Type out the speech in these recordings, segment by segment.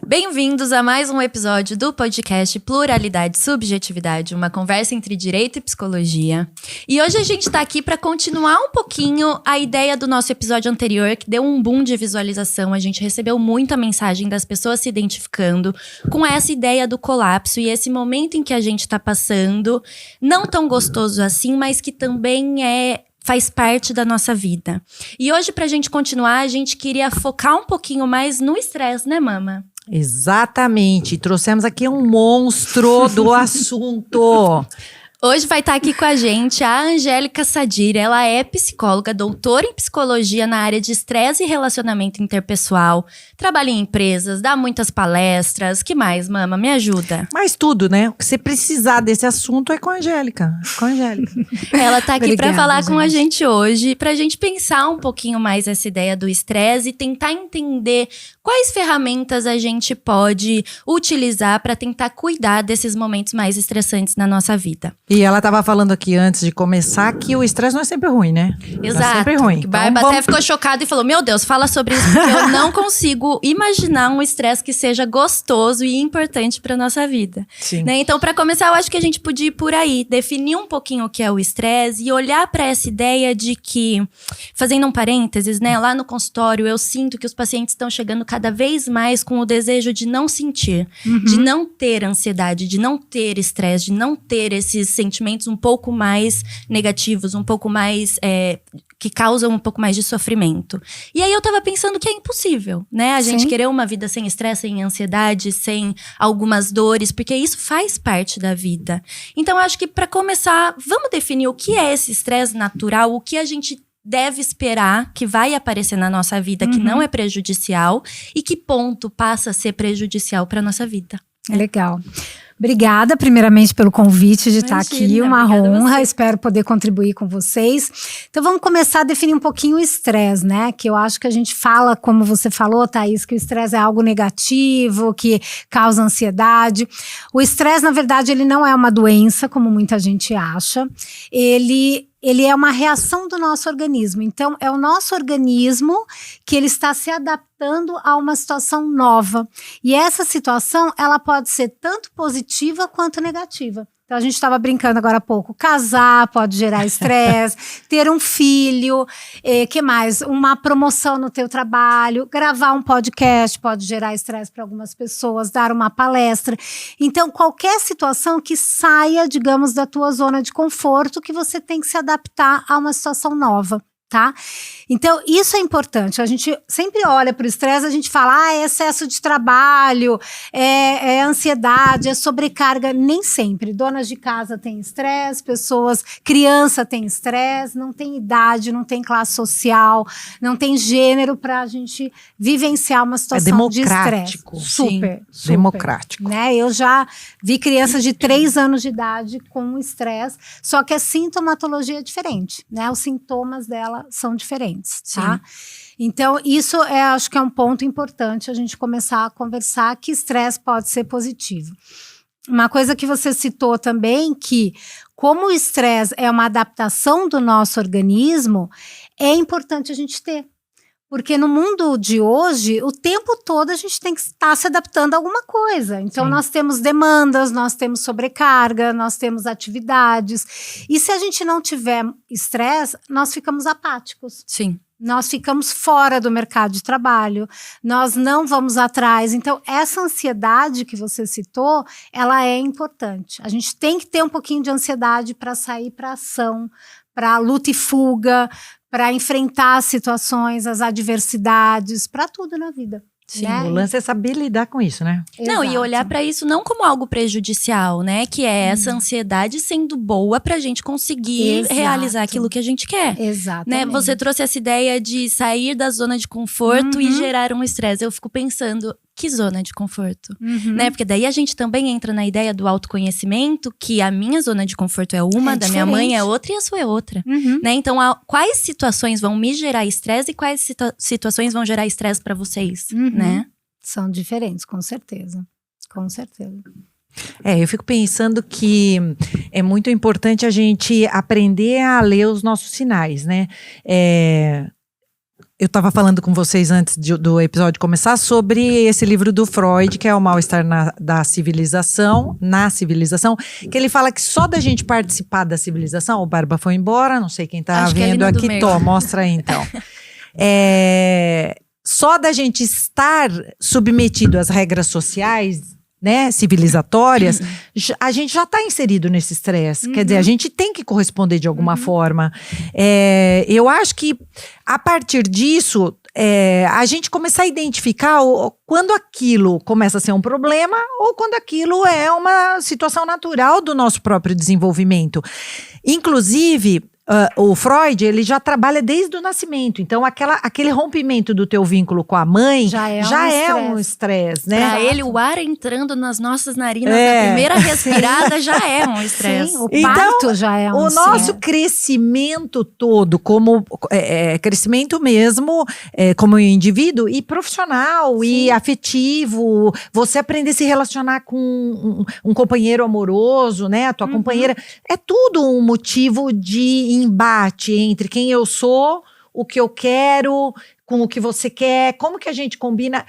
Bem-vindos a mais um episódio do podcast Pluralidade e Subjetividade, uma conversa entre direito e psicologia. E hoje a gente tá aqui para continuar um pouquinho a ideia do nosso episódio anterior, que deu um boom de visualização. A gente recebeu muita mensagem das pessoas se identificando com essa ideia do colapso e esse momento em que a gente tá passando, não tão gostoso assim, mas que também faz parte da nossa vida. E hoje, pra gente continuar, a gente queria focar um pouquinho mais no estresse, né, Mama? Exatamente, trouxemos aqui um monstro do assunto. Hoje vai estar aqui com a gente a Angélica Sadir. Ela é psicóloga, doutora em psicologia na área de estresse e relacionamento interpessoal. Trabalha em empresas, dá muitas palestras. Que mais, Mama? Me ajuda. Mas tudo, né? O que você precisar desse assunto é com a Angélica. Ela tá aqui para falar gente. com a gente hoje, pra gente pensar um pouquinho mais essa ideia do estresse e tentar entender quais ferramentas a gente pode utilizar para tentar cuidar desses momentos mais estressantes na nossa vida. E ela estava falando aqui antes de começar que o estresse não é sempre ruim, né? Exato. É sempre ruim. Que Barba até ficou chocada e falou, meu Deus, fala sobre isso, porque eu não consigo imaginar um estresse que seja gostoso e importante para nossa vida. Sim. Né? Então, para começar, eu acho que a gente podia ir por aí, definir um pouquinho o que é o estresse e olhar para essa ideia de que, fazendo um parênteses, né, lá no consultório, eu sinto que os pacientes estão chegando cada vez mais com o desejo de não sentir, de não ter ansiedade, de não ter estresse, de não ter esses sentimentos um pouco mais negativos, um pouco mais que causam um pouco mais de sofrimento. E aí eu tava pensando que é impossível, né? A gente querer uma vida sem estresse, sem ansiedade, sem algumas dores, porque isso faz parte da vida. Então eu acho que para começar, vamos definir o que é esse estresse natural, o que a gente deve esperar que vai aparecer na nossa vida, que não é prejudicial, e que ponto passa a ser prejudicial para nossa vida. Legal. Obrigada, primeiramente, pelo convite de estar aqui, uma honra, espero poder contribuir com vocês. Então, vamos começar a definir um pouquinho o estresse, né? Que eu acho que a gente fala, como você falou, Thaís, que o estresse é algo negativo, que causa ansiedade. O estresse, na verdade, ele não é uma doença, como muita gente acha. Ele é uma reação do nosso organismo. Então, é o nosso organismo que ele está se adaptando a uma situação nova. E essa situação, ela pode ser tanto positiva quanto negativa. Então, a gente estava brincando agora há pouco. Casar pode gerar estresse, ter um filho, que mais? Uma promoção no teu trabalho, gravar um podcast pode gerar estresse para algumas pessoas, dar uma palestra. Então, qualquer situação que saia, digamos, da tua zona de conforto, que você tem que se adaptar a uma situação nova. Tá? Então, isso é importante. A gente sempre olha para o estresse, a gente fala, é excesso de trabalho, é ansiedade, é sobrecarga. Nem sempre. Donas de casa têm estresse, criança tem estresse, não tem idade, não tem classe social, não tem gênero para a gente vivenciar uma situação de estresse. Super. Democrático. Né? Eu já vi crianças de 3 anos de idade com estresse, só que a sintomatologia é diferente, né? Os sintomas dela são diferentes, tá? Então, isso acho que é um ponto importante a gente começar a conversar, que estresse pode ser positivo. Uma coisa que você citou também, que como o estresse é uma adaptação do nosso organismo, é importante a gente ter. Porque no mundo de hoje, o tempo todo a gente tem que estar se adaptando a alguma coisa. Então, nós temos demandas, nós temos sobrecarga, nós temos atividades. E se a gente não tiver estresse, nós ficamos apáticos. Sim. Nós ficamos fora do mercado de trabalho, nós não vamos atrás. Então, essa ansiedade que você citou, ela é importante. A gente tem que ter um pouquinho de ansiedade para sair para ação, para luta e fuga, para enfrentar as situações, as adversidades, para tudo na vida. Sim, né? O lance é saber lidar com isso, né? Não, e olhar para isso não como algo prejudicial, né? Que é essa ansiedade sendo boa pra gente conseguir realizar aquilo que a gente quer. Exatamente. Né? Você trouxe essa ideia de sair da zona de conforto e gerar um estresse. Eu fico pensando, que zona de conforto? Né? Porque daí a gente também entra na ideia do autoconhecimento, que a minha zona de conforto é uma, da minha mãe é outra e a sua é outra. Né? Então, quais situações vão me gerar estresse e quais situações vão gerar estresse pra vocês? Né? São diferentes, com certeza. Com certeza. Eu fico pensando que é muito importante a gente aprender a ler os nossos sinais, né? Eu estava falando com vocês antes do episódio começar sobre esse livro do Freud, que é o Mal-Estar na Civilização, que ele fala que só da gente participar da civilização, o Barba foi embora, não sei quem está vendo aqui, mostra aí então. Só da gente estar submetido às regras sociais, né, civilizatórias, a gente já está inserido nesse estresse. Quer dizer, a gente tem que corresponder de alguma forma. Eu acho que, a partir disso, a gente começar a identificar quando aquilo começa a ser um problema ou quando aquilo é uma situação natural do nosso próprio desenvolvimento. Inclusive, o Freud, ele já trabalha desde o nascimento. Então, aquele rompimento do teu vínculo com a mãe já é um estresse, né? Pra ele, o ar entrando nas nossas narinas na primeira respirada já é um estresse. O parto já é um estresse. O nosso crescimento todo, como crescimento mesmo, como indivíduo e profissional e afetivo, você aprender a se relacionar com um companheiro amoroso, né? A tua companheira, é tudo um motivo de embate entre quem eu sou, o que eu quero, com o que você quer, como que a gente combina.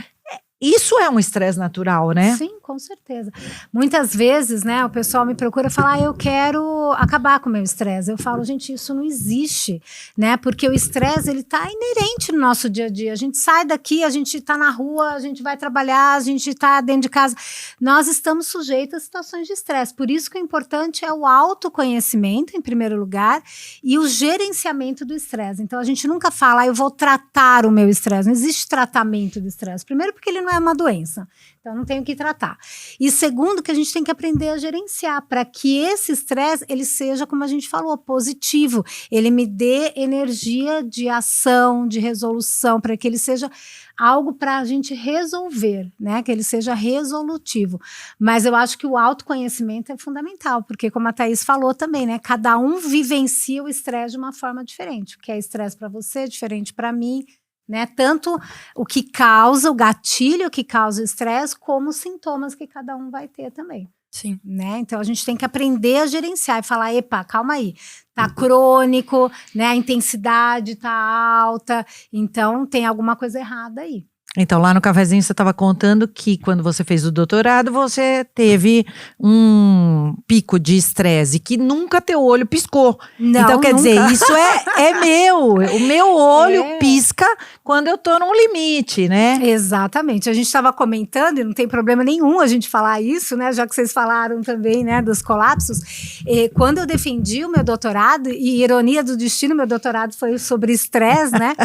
Isso é um estresse natural, né? Sim, com certeza. Muitas vezes, né, o pessoal me procura e fala, eu quero acabar com o meu estresse. Eu falo, gente, isso não existe, né? Porque o estresse, ele tá inerente no nosso dia a dia. A gente sai daqui, a gente tá na rua, a gente vai trabalhar, a gente tá dentro de casa. Nós estamos sujeitos a situações de estresse. Por isso que o importante é o autoconhecimento, em primeiro lugar, e o gerenciamento do estresse. Então, a gente nunca fala, eu vou tratar o meu estresse. Não existe tratamento do estresse. Primeiro, porque ele não é uma doença, então não tenho que tratar. E segundo, que a gente tem que aprender a gerenciar para que esse estresse, ele seja, como a gente falou, positivo, ele me dê energia de ação, de resolução, para que ele seja algo para a gente resolver, né? Que ele seja resolutivo. Mas eu acho que o autoconhecimento é fundamental, porque como a Thaís falou também, né? Cada um vivencia o estresse de uma forma diferente. O que é estresse para você é diferente para mim, né? Tanto o que causa, o gatilho que causa o estresse, como os sintomas que cada um vai ter também. Sim. Né? Então a gente tem que aprender a gerenciar e falar, epa, calma aí, tá crônico, né? A intensidade tá alta, então tem alguma coisa errada aí. Então, lá no cafezinho você estava contando que quando você fez o doutorado, você teve um pico de estresse, que nunca teu olho piscou. Não, então, quer nunca. dizer, isso é meu. O meu olho pisca quando eu tô num limite, né? Exatamente. A gente estava comentando, e não tem problema nenhum a gente falar isso, né? Já que vocês falaram também, né, dos colapsos. Quando eu defendi o meu doutorado, e ironia do destino, meu doutorado foi sobre estresse, né?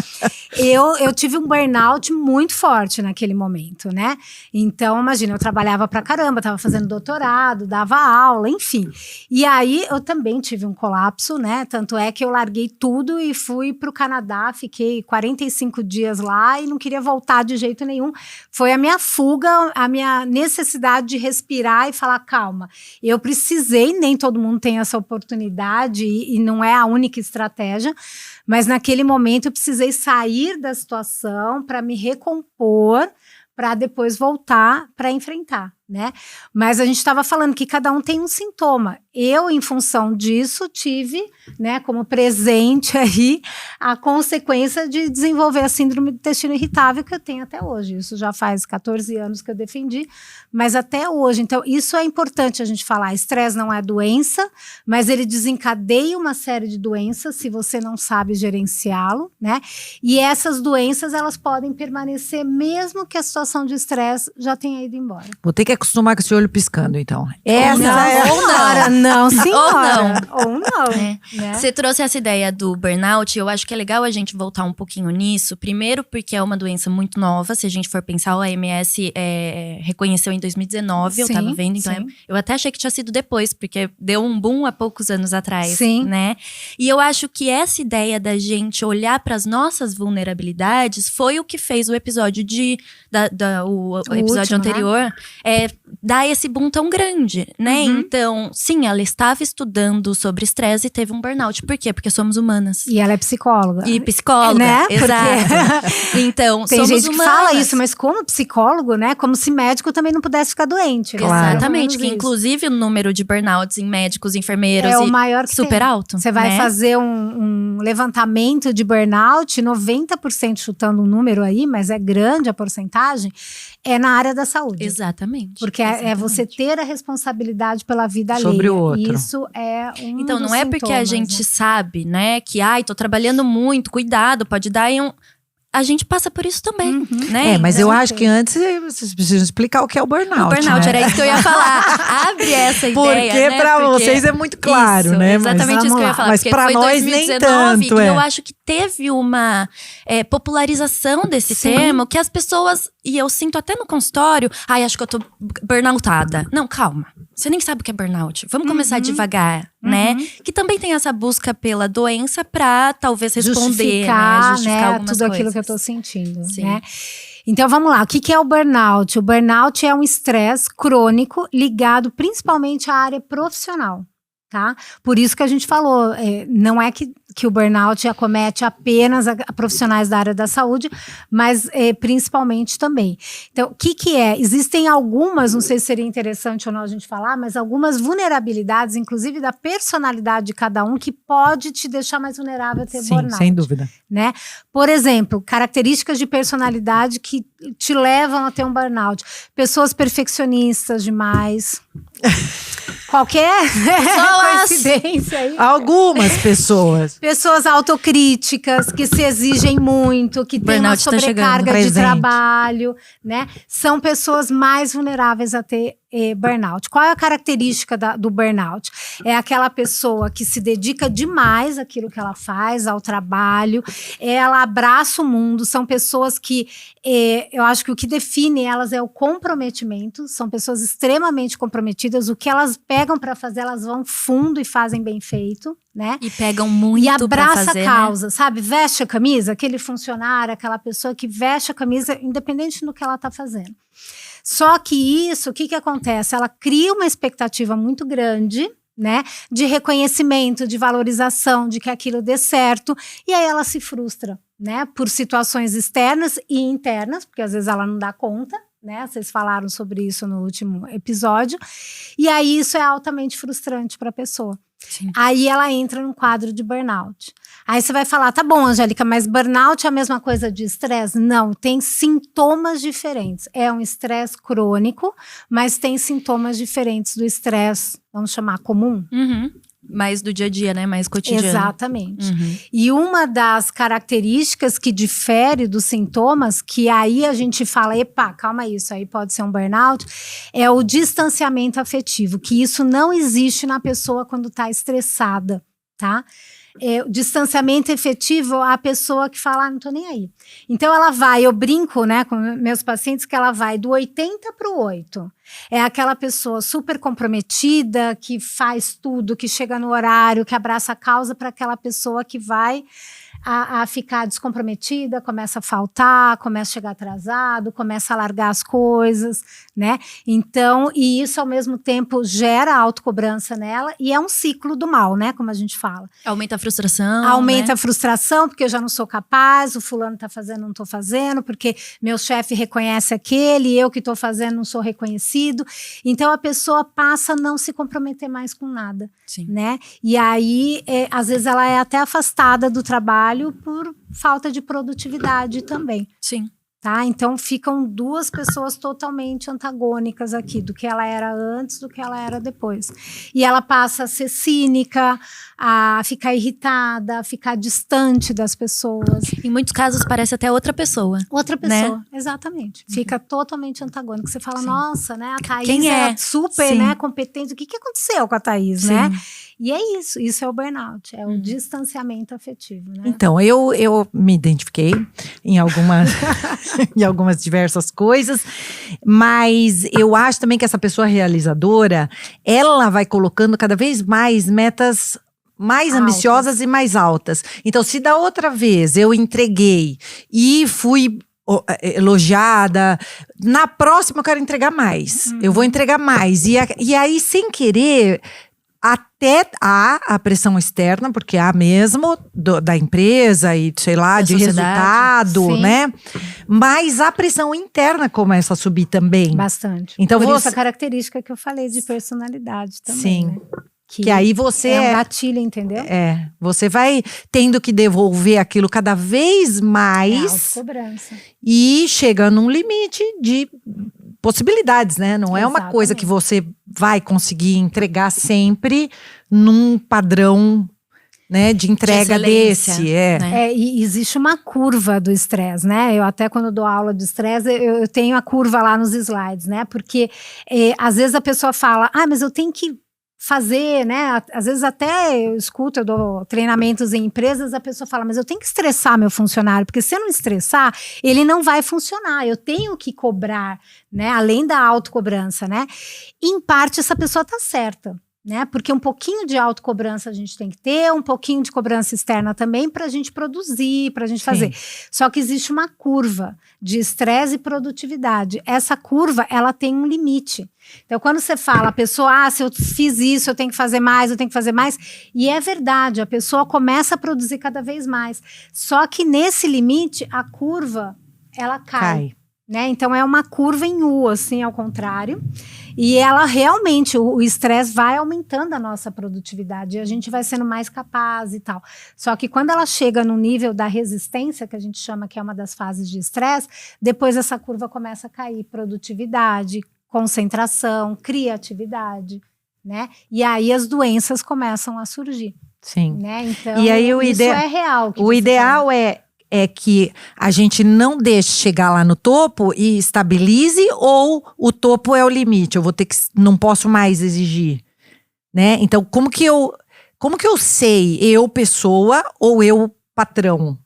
eu tive um burnout muito forte naquele momento, né? Então, imagina, eu trabalhava pra caramba, tava fazendo doutorado, dava aula, enfim. E aí, eu também tive um colapso, né? Tanto é que eu larguei tudo e fui pro Canadá, fiquei 45 dias lá e não queria voltar de jeito nenhum. Foi a minha fuga, a minha necessidade de respirar e falar, calma, eu precisei, nem todo mundo tem essa oportunidade e não é a única estratégia, mas naquele momento eu precisei sair da situação para me recompor, para depois voltar para enfrentar, né? Mas a gente estava falando que cada um tem um sintoma. Eu, em função disso, tive, né, como presente aí, a consequência de desenvolver a síndrome do intestino irritável que eu tenho até hoje. Isso já faz 14 anos que eu defendi, mas até hoje. Então, isso é importante a gente falar. Estresse não é doença, mas ele desencadeia uma série de doenças se você não sabe gerenciá-lo, né? E essas doenças, elas podem permanecer mesmo que a situação de estresse já tenha ido embora. Vou ter que acostumar com esse olho piscando, então. Não, senhora. Ou não. Né? Você trouxe essa ideia do burnout, eu acho que é legal a gente voltar um pouquinho nisso. Primeiro, porque é uma doença muito nova. Se a gente for pensar, a OMS reconheceu em 2019, eu tava vendo. Então, eu até achei que tinha sido depois, porque deu um boom há poucos anos atrás, né? E eu acho que essa ideia da gente olhar para as nossas vulnerabilidades foi o que fez o episódio o episódio último, anterior dá esse boom tão grande, né? Então, sim, ela estava estudando sobre estresse e teve um burnout. Por quê? Porque somos humanas. E ela é psicóloga. E psicóloga, né? Exato. Então, tem somos gente humanas. que fala isso, mas como psicólogo, né? Como se médico também não pudesse ficar doente. Claro. Né? Exatamente, que inclusive o número de burnouts em médicos, enfermeiros é o maior que super tem. alto. Você vai né? fazer um levantamento de burnout, 90% chutando um número aí, mas é grande a porcentagem, é na área da saúde. Exatamente. Porque é você ter a responsabilidade pela vida alheia. Sobre o outro. Isso é um Então, dos não é porque a sintomas, gente né? sabe, né, que, tô trabalhando muito, cuidado, pode dar em um… A gente passa por isso também, né? Mas Então, eu acho que antes vocês precisam explicar o que é o burnout. o burnout, né? era isso que eu ia falar. Abre essa ideia, Porque né? pra Porque vocês é muito claro, isso, né? Exatamente Mas, isso que eu ia falar. Mas porque pra foi nós nem 2019, tanto. E eu acho que teve uma popularização desse termo, que as pessoas… E eu sinto até no consultório… acho que eu tô burnoutada. Não, calma. Você nem sabe o que é burnout. Vamos começar devagar, né? Que também tem essa busca pela doença pra talvez responder, justificar algumas tudo coisas. aquilo que eu tô sentindo, Sim. né? Então vamos lá, o que é o burnout? O burnout é um estresse crônico ligado principalmente à área profissional, tá? Por isso que a gente falou, não é que o burnout acomete apenas a profissionais da área da saúde, mas principalmente também. Então, o que é? Existem algumas, não sei se seria interessante ou não a gente falar, mas algumas vulnerabilidades, inclusive da personalidade de cada um, que pode te deixar mais vulnerável a ter burnout. Sim, sem dúvida. Né? Por exemplo, características de personalidade que te levam a ter um burnout. Pessoas perfeccionistas demais. Qualquer coincidência aí. Algumas pessoas. Pessoas autocríticas, que se exigem muito, que têm uma Burnout tá sobrecarga chegando. de trabalho, né? São pessoas mais vulneráveis a ter burnout. Qual é a característica do burnout? É aquela pessoa que se dedica demais àquilo que ela faz, ao trabalho, ela abraça o mundo, são pessoas que, eu acho que o que define elas é o comprometimento, são pessoas extremamente comprometidas, o que elas pegam para fazer, elas vão fundo e fazem bem feito, né? E pegam muito e abraça pra fazer, a causa, sabe? Veste a camisa, aquele funcionário, aquela pessoa que veste a camisa, independente do que ela tá fazendo. Só que isso, o que acontece? Ela cria uma expectativa muito grande, né? De reconhecimento, de valorização, de que aquilo dê certo, e aí ela se frustra, né? Por situações externas e internas, porque às vezes ela não dá conta, né? Vocês falaram sobre isso no último episódio, e aí isso é altamente frustrante para a pessoa. Sim. Aí ela entra num quadro de burnout. Aí você vai falar, tá bom, Angélica, mas burnout é a mesma coisa de estresse? Não, tem sintomas diferentes. É um estresse crônico, mas tem sintomas diferentes do estresse, vamos chamar comum. Mais do dia a dia, né? Mais cotidiano. Exatamente. E uma das características que difere dos sintomas, que aí a gente fala, epa, calma aí, isso aí pode ser um burnout, é o distanciamento afetivo, que isso não existe na pessoa quando está estressada, tá? O distanciamento efetivo, a pessoa que fala, não tô nem aí. Então ela vai, eu brinco, né, com meus pacientes, que ela vai do 80 para o 8. É aquela pessoa super comprometida, que faz tudo, que chega no horário, que abraça a causa, para aquela pessoa que vai a ficar descomprometida, começa a faltar, começa a chegar atrasado, começa a largar as coisas, né? Então, e isso ao mesmo tempo gera autocobrança nela e é um ciclo do mal, né? Como a gente fala. Aumenta a frustração. Aumenta né? a frustração, porque eu já não sou capaz, o fulano tá fazendo, não tô fazendo, porque meu chefe reconhece aquele, eu que tô fazendo não sou reconhecido. Então, a pessoa passa a não se comprometer mais com nada, Sim. né? E aí, às vezes ela é até afastada do trabalho por falta de produtividade também. Sim. Tá? Então ficam duas pessoas totalmente antagônicas aqui, do que ela era antes, do que ela era depois. E ela passa a ser cínica, a ficar irritada, a ficar distante das pessoas. Em muitos casos parece até outra pessoa. Outra pessoa, né? Exatamente. Fica totalmente antagônica. Você fala, Sim. nossa, né? A Thaís Quem é? era super, Sim. né, competente. O que aconteceu com a Thaís, Sim. né? E é isso é o burnout, é o distanciamento afetivo, né? Então, eu me identifiquei em algumas diversas coisas, mas eu acho também que essa pessoa realizadora, ela vai colocando cada vez mais metas mais Altas. ambiciosas e mais altas. Então, se da outra vez eu entreguei e fui elogiada. Na próxima eu quero entregar mais. Eu vou entregar mais. E aí, sem querer, até há a pressão externa, porque há mesmo da empresa e, sei lá, de resultado, Sim. né? Mas a pressão interna começa a subir também. Bastante. Então Por isso a característica que eu falei de personalidade também, Sim. né? Que aí você é um gatilho, entendeu? Você vai tendo que devolver aquilo cada vez mais autocobrança. e chega num limite de possibilidades, né? Não é uma coisa que você vai conseguir entregar sempre num padrão, né, de entrega desse. Né? E existe uma curva do estresse, né? Eu até quando dou aula de estresse, eu tenho a curva lá nos slides, né? Porque às vezes a pessoa fala, mas eu tenho que fazer, né? Às vezes até eu escuto, eu dou treinamentos em empresas, a pessoa fala, mas eu tenho que estressar meu funcionário, porque se eu não estressar, ele não vai funcionar, eu tenho que cobrar, né? Além da autocobrança, né? Em parte, essa pessoa tá certa, né? Porque um pouquinho de autocobrança a gente tem que ter, um pouquinho de cobrança externa também pra gente produzir, pra gente fazer. Só que existe uma curva de estresse e produtividade. Essa curva, ela tem um limite. Então, quando você fala, a pessoa, se eu fiz isso, eu tenho que fazer mais, eu tenho que fazer mais. E é verdade, a pessoa começa a produzir cada vez mais. Só que nesse limite, a curva, ela cai. Né? Então, é uma curva em U, assim, ao contrário. E ela realmente, o estresse vai aumentando a nossa produtividade. E a gente vai sendo mais capaz e tal. Só que quando ela chega no nível da resistência, que a gente chama que é uma das fases de estresse, depois essa curva começa a cair. Produtividade, concentração, criatividade, né? E aí as doenças começam a surgir. Sim. Né? Então, e aí, isso é real. O ideal é que a gente não deixe chegar lá no topo e estabilize, ou o topo é o limite, não posso mais exigir, né? Então, como que eu sei, eu pessoa ou eu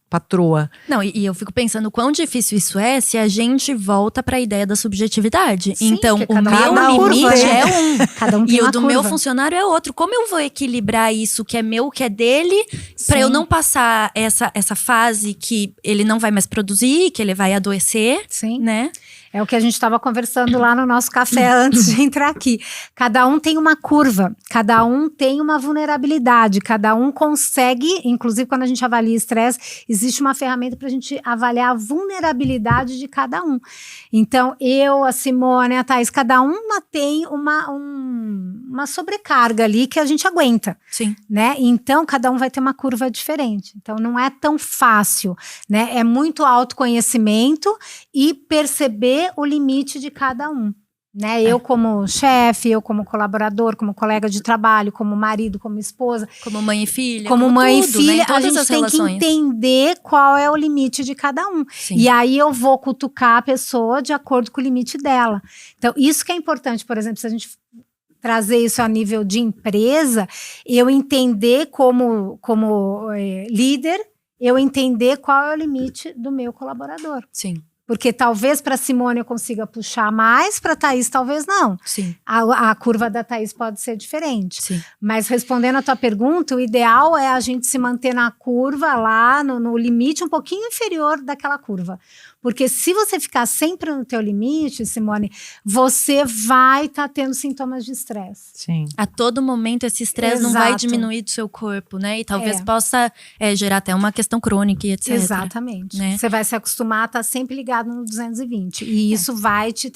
patroa? Não, e eu fico pensando quão difícil isso é se a gente volta para a ideia da subjetividade. Sim, então, o meu limite é um, cada um tem e uma o do curva. meu funcionário é outro. Como eu vou equilibrar isso que é meu, que é dele, para eu não passar essa fase que ele não vai mais produzir, que ele vai adoecer, né? É o que a gente estava conversando lá no nosso café antes de entrar aqui. Cada um tem uma curva, cada um tem uma vulnerabilidade, cada um consegue, inclusive quando a gente avalia estresse, existe uma ferramenta para a gente avaliar a vulnerabilidade de cada um. Então, eu, a Simone, a Thaís, cada uma tem uma sobrecarga ali que a gente aguenta. Sim. Né? Então, cada um vai ter uma curva diferente. Então, não é tão fácil, né? É muito autoconhecimento e perceber o limite de cada um, né? Eu como chefe, eu como colaborador, como colega de trabalho, como marido, como esposa, como mãe e filha, como mãe tudo, e filha, né? a gente tem que entender qual é o limite de cada um. Sim. E aí eu vou cutucar a pessoa de acordo com o limite dela. Então, isso que é importante, por exemplo, se a gente trazer isso a nível de empresa, eu entender como líder, eu entender qual é o limite do meu colaborador. Sim. Porque talvez para Simone eu consiga puxar mais, para Thaís talvez não. Sim. A curva da Thaís pode ser diferente. Sim. Mas respondendo a tua pergunta, o ideal é a gente se manter na curva lá, no limite um pouquinho inferior daquela curva. Porque se você ficar sempre no teu limite, Simone, você vai estar tendo sintomas de estresse. Sim. A todo momento esse estresse não vai diminuir do seu corpo, né? E talvez possa gerar até uma questão crônica e etc. Exatamente. Né? Você vai se acostumar a estar sempre ligado no 220. E isso vai te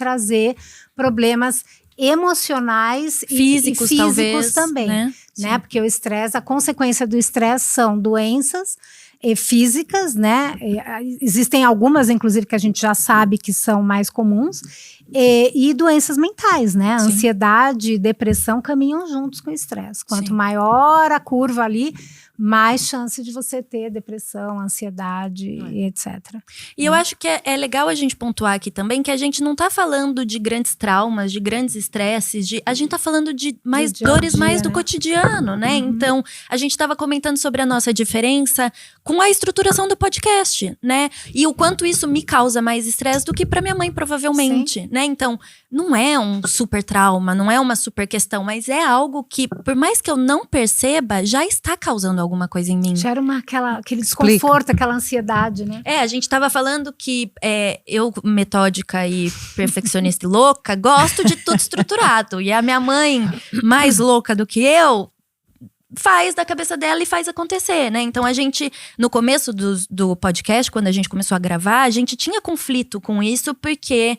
problemas emocionais físicos, e físicos talvez, também. Né? Porque o estresse, a consequência do estresse são doenças físicas, né? Existem algumas, inclusive, que a gente já sabe que são mais comuns, e doenças mentais, né? Sim. Ansiedade e depressão caminham juntos com o estresse. Quanto Sim. maior a curva ali, mais chance de você ter depressão, ansiedade e etc. E eu acho que é legal a gente pontuar aqui também que a gente não tá falando de grandes traumas, de grandes estresses, a gente tá falando de mais dores mais do cotidiano, né? Uhum. Então, a gente tava comentando sobre a nossa diferença com a estruturação do podcast, né? E o quanto isso me causa mais estresse do que pra minha mãe, provavelmente, Sim. né? Então, não é um super trauma, não é uma super questão, mas é algo que, por mais que eu não perceba, já está causando alguma coisa em mim. Gera aquele desconforto, aquela ansiedade, né? A gente tava falando que eu, metódica e perfeccionista e louca, gosto de tudo estruturado. E a minha mãe, mais louca do que eu, faz da cabeça dela e faz acontecer, né? Então a gente, no começo do podcast, quando a gente começou a gravar, a gente tinha conflito com isso, porque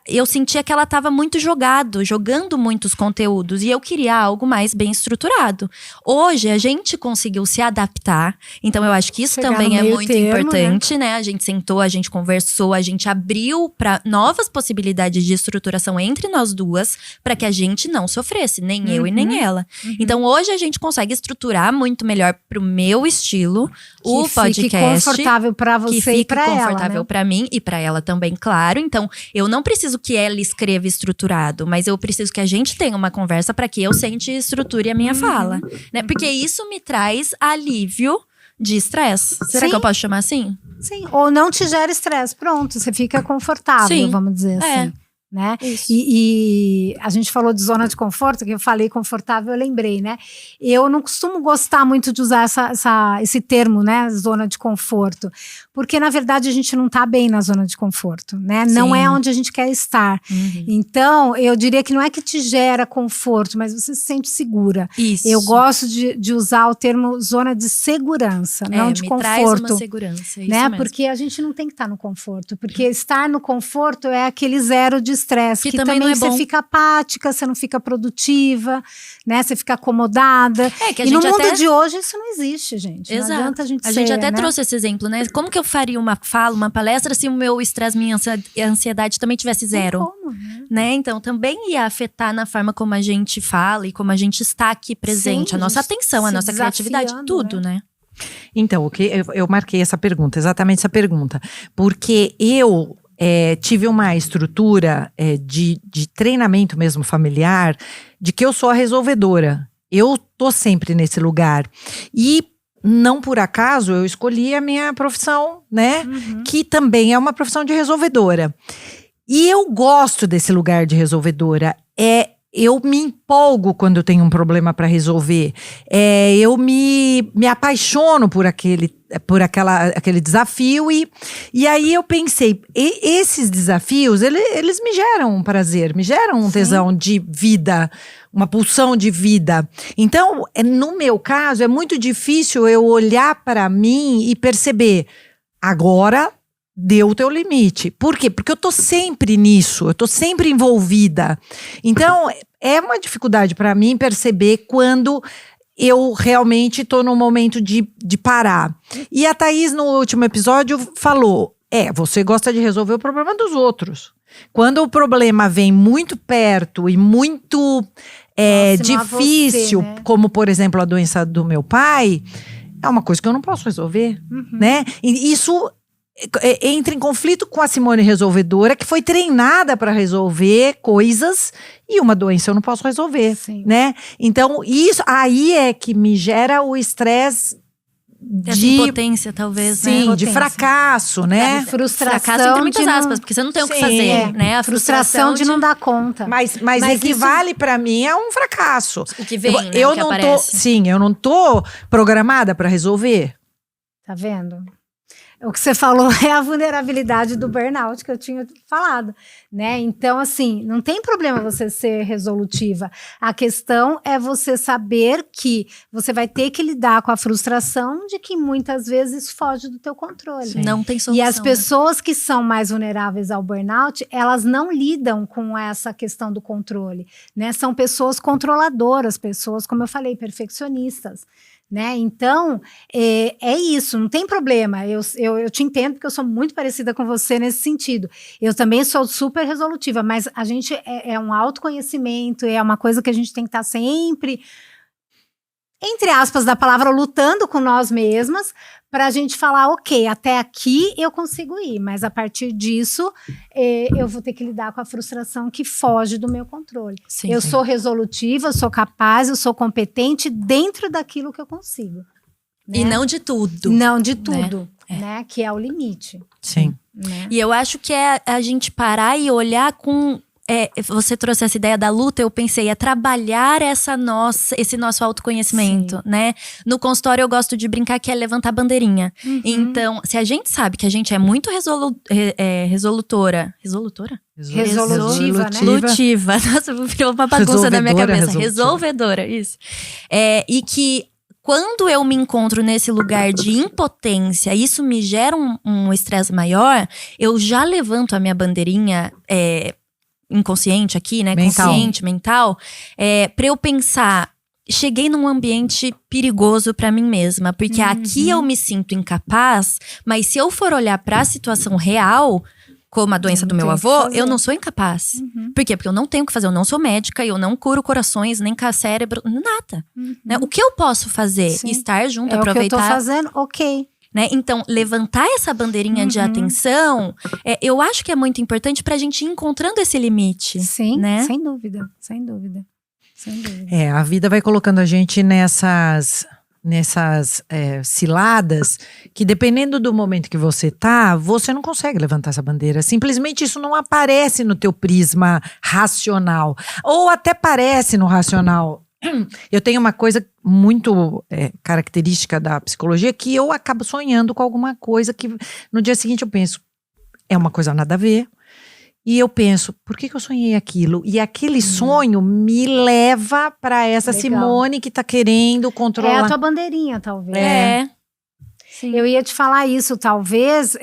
eu sentia que ela tava muito jogando muitos conteúdos, e eu queria algo mais bem estruturado. Hoje a gente conseguiu se adaptar, então eu acho que isso também é muito importante, né? A gente sentou, a gente conversou, a gente abriu para novas possibilidades de estruturação entre nós duas, para que a gente não sofresse, nem eu e nem ela. Então hoje a gente consegue estruturar muito melhor pro meu estilo o podcast. Que fique confortável para você e para ela, que fique confortável para mim e para ela também, claro. Então, eu não preciso que ela escreva estruturado, mas eu preciso que a gente tenha uma conversa para que eu sente e estruture a minha fala, né? Porque isso me traz alívio de estresse. Será que eu posso chamar assim? Sim, ou não te gera estresse, pronto, você fica confortável, vamos dizer assim. Né? E a gente falou de zona de conforto, que eu falei confortável, eu lembrei, né? Eu não costumo gostar muito de usar esse termo, né? Zona de conforto, porque na verdade a gente não tá bem na zona de conforto, né? Sim. Não é onde a gente quer estar. Então, eu diria que não é que te gera conforto, mas você se sente segura. Isso. Eu gosto de usar o termo zona de segurança, não de conforto. Traz uma segurança, isso né? mesmo. Porque a gente não tem que estar no conforto, porque estar no conforto é aquele zero de estresse, que também você fica apática, você não fica produtiva, né? Você fica acomodada. E no mundo de hoje isso não existe, gente. Exato. Não adianta a gente até trouxe esse exemplo, né? Como que eu faria uma palestra, se o meu estresse, minha ansiedade também tivesse zero? Como, né? Então também ia afetar na forma como a gente fala e como a gente está aqui presente. Sim, a nossa atenção, a nossa criatividade, tudo, né? Então, eu marquei essa pergunta, exatamente essa pergunta. Porque eu tive uma estrutura de treinamento mesmo familiar, de que eu sou a resolvedora. Eu tô sempre nesse lugar. E não por acaso eu escolhi a minha profissão, né? Que também é uma profissão de resolvedora. E eu gosto desse lugar de resolvedora. Eu me empolgo quando eu tenho um problema para resolver. Eu me apaixono por aquele desafio. E aí eu pensei, esses desafios, eles me geram um prazer, me geram um tesão de vida, uma pulsão de vida. Então, no meu caso, é muito difícil eu olhar para mim e perceber, agora deu o teu limite. Por quê? Porque eu tô sempre nisso, eu tô sempre envolvida. Então, é uma dificuldade para mim perceber quando eu realmente tô num momento de parar. E a Thaís, no último episódio, falou, você gosta de resolver o problema dos outros. Quando o problema vem muito perto e muito difícil, você, né? Como, por exemplo, a doença do meu pai, é uma coisa que eu não posso resolver, né? E isso entra em conflito com a Simone resolvedora, que foi treinada para resolver coisas, e uma doença eu não posso resolver, né? Então, isso aí é que me gera o estresse de impotência, talvez, sim, né? de fracasso, né? De frustração, fracasso entre muitas aspas, porque você não tem o que fazer, né? A frustração de não dar conta. Mas equivale para mim a um fracasso. O que vem, né? Eu que não aparece. eu não tô programada para resolver. Tá vendo? O que você falou é a vulnerabilidade do burnout que eu tinha falado, né? Então, assim, não tem problema você ser resolutiva. A questão é você saber que você vai ter que lidar com a frustração de que muitas vezes foge do teu controle. Sim. Não tem solução. E as pessoas que são mais vulneráveis ao burnout, elas não lidam com essa questão do controle, né? São pessoas controladoras, pessoas, como eu falei, perfeccionistas. Né? Então, é isso, não tem problema. Eu te entendo, porque eu sou muito parecida com você nesse sentido. Eu também sou super resolutiva, mas a gente é um autoconhecimento, é uma coisa que a gente tem que estar sempre, entre aspas da palavra, lutando com nós mesmas, para a gente falar, ok, até aqui eu consigo ir, mas a partir disso eu vou ter que lidar com a frustração que foge do meu controle. Sim, eu sou resolutiva, eu sou capaz, eu sou competente dentro daquilo que eu consigo. Né? E não de tudo. Não de tudo, né? Que é o limite. Sim. Né? E eu acho que é a gente parar e olhar com você trouxe essa ideia da luta, eu pensei, trabalhar esse nosso autoconhecimento, né? No consultório eu gosto de brincar que é levantar bandeirinha. Então, se a gente sabe que a gente é muito resolutiva, né? Nossa, virou uma bagunça na minha cabeça. Resolvedora, isso. E que quando eu me encontro nesse lugar de impotência, isso me gera um estresse maior, eu já levanto a minha bandeirinha inconsciente aqui, né? Consciente, mental. Pra eu pensar, cheguei num ambiente perigoso pra mim mesma. Porque aqui eu me sinto incapaz, mas se eu for olhar pra situação real, como a doença do meu avô, eu não sou incapaz. Por quê? Porque eu não tenho o que fazer, eu não sou médica, eu não curo corações, nem cérebro, nada. Né? O que eu posso fazer? Sim. Estar junto, aproveitar. O que eu tô fazendo, ok. Né? Então, levantar essa bandeirinha de atenção, eu acho que é muito importante pra gente ir encontrando esse limite. Sim, né? Sem dúvida. A vida vai colocando a gente nessas ciladas que, dependendo do momento que você tá, você não consegue levantar essa bandeira. Simplesmente isso não aparece no teu prisma racional. Ou até parece no racional. Eu tenho uma coisa muito característica da psicologia, que eu acabo sonhando com alguma coisa que no dia seguinte eu penso, é uma coisa nada a ver. E eu penso, por que eu sonhei aquilo? E aquele sonho me leva para essa Simone que tá querendo controlar. É a tua bandeirinha, talvez. Sim. Eu ia te falar isso, talvez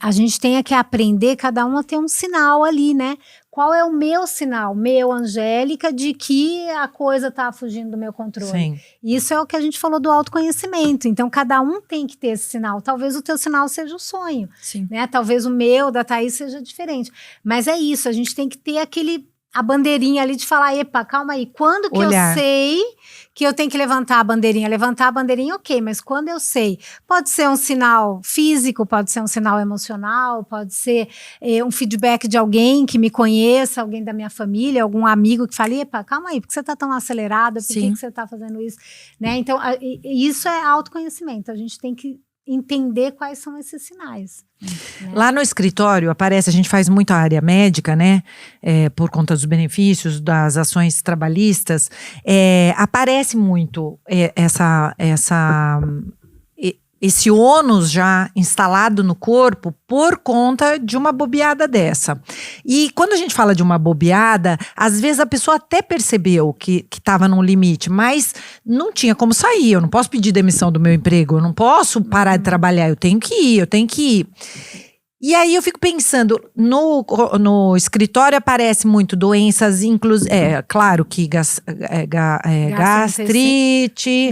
a gente tenha que aprender cada um a ter um sinal ali, né? Qual é o meu sinal, Angélica, de que a coisa tá fugindo do meu controle? Sim. Isso é o que a gente falou do autoconhecimento. Então, cada um tem que ter esse sinal. Talvez o teu sinal seja o sonho, né? Talvez o meu, da Thaís, seja diferente. Mas é isso, a gente tem que ter a bandeirinha ali de falar, epa, calma aí, quando que Olhar. eu sei que eu tenho que levantar a bandeirinha? Levantar a bandeirinha, ok, mas quando eu sei, pode ser um sinal físico, pode ser um sinal emocional, pode ser um feedback de alguém que me conheça, alguém da minha família, algum amigo que fale, epa, calma aí, por que você tá tão acelerada? Por que você tá fazendo isso? Né? Então, isso é autoconhecimento, a gente tem que entender quais são esses sinais. Né? Lá no escritório aparece, a gente faz muito a área médica, né? Por conta dos benefícios, das ações trabalhistas. Aparece muito esse ônus já instalado no corpo por conta de uma bobeada dessa. E quando a gente fala de uma bobeada, às vezes a pessoa até percebeu que estava num limite, mas não tinha como sair. Eu não posso pedir demissão do meu emprego, eu não posso parar de trabalhar, eu tenho que ir. E aí eu fico pensando, no escritório aparece muito doenças, claro que gastrite,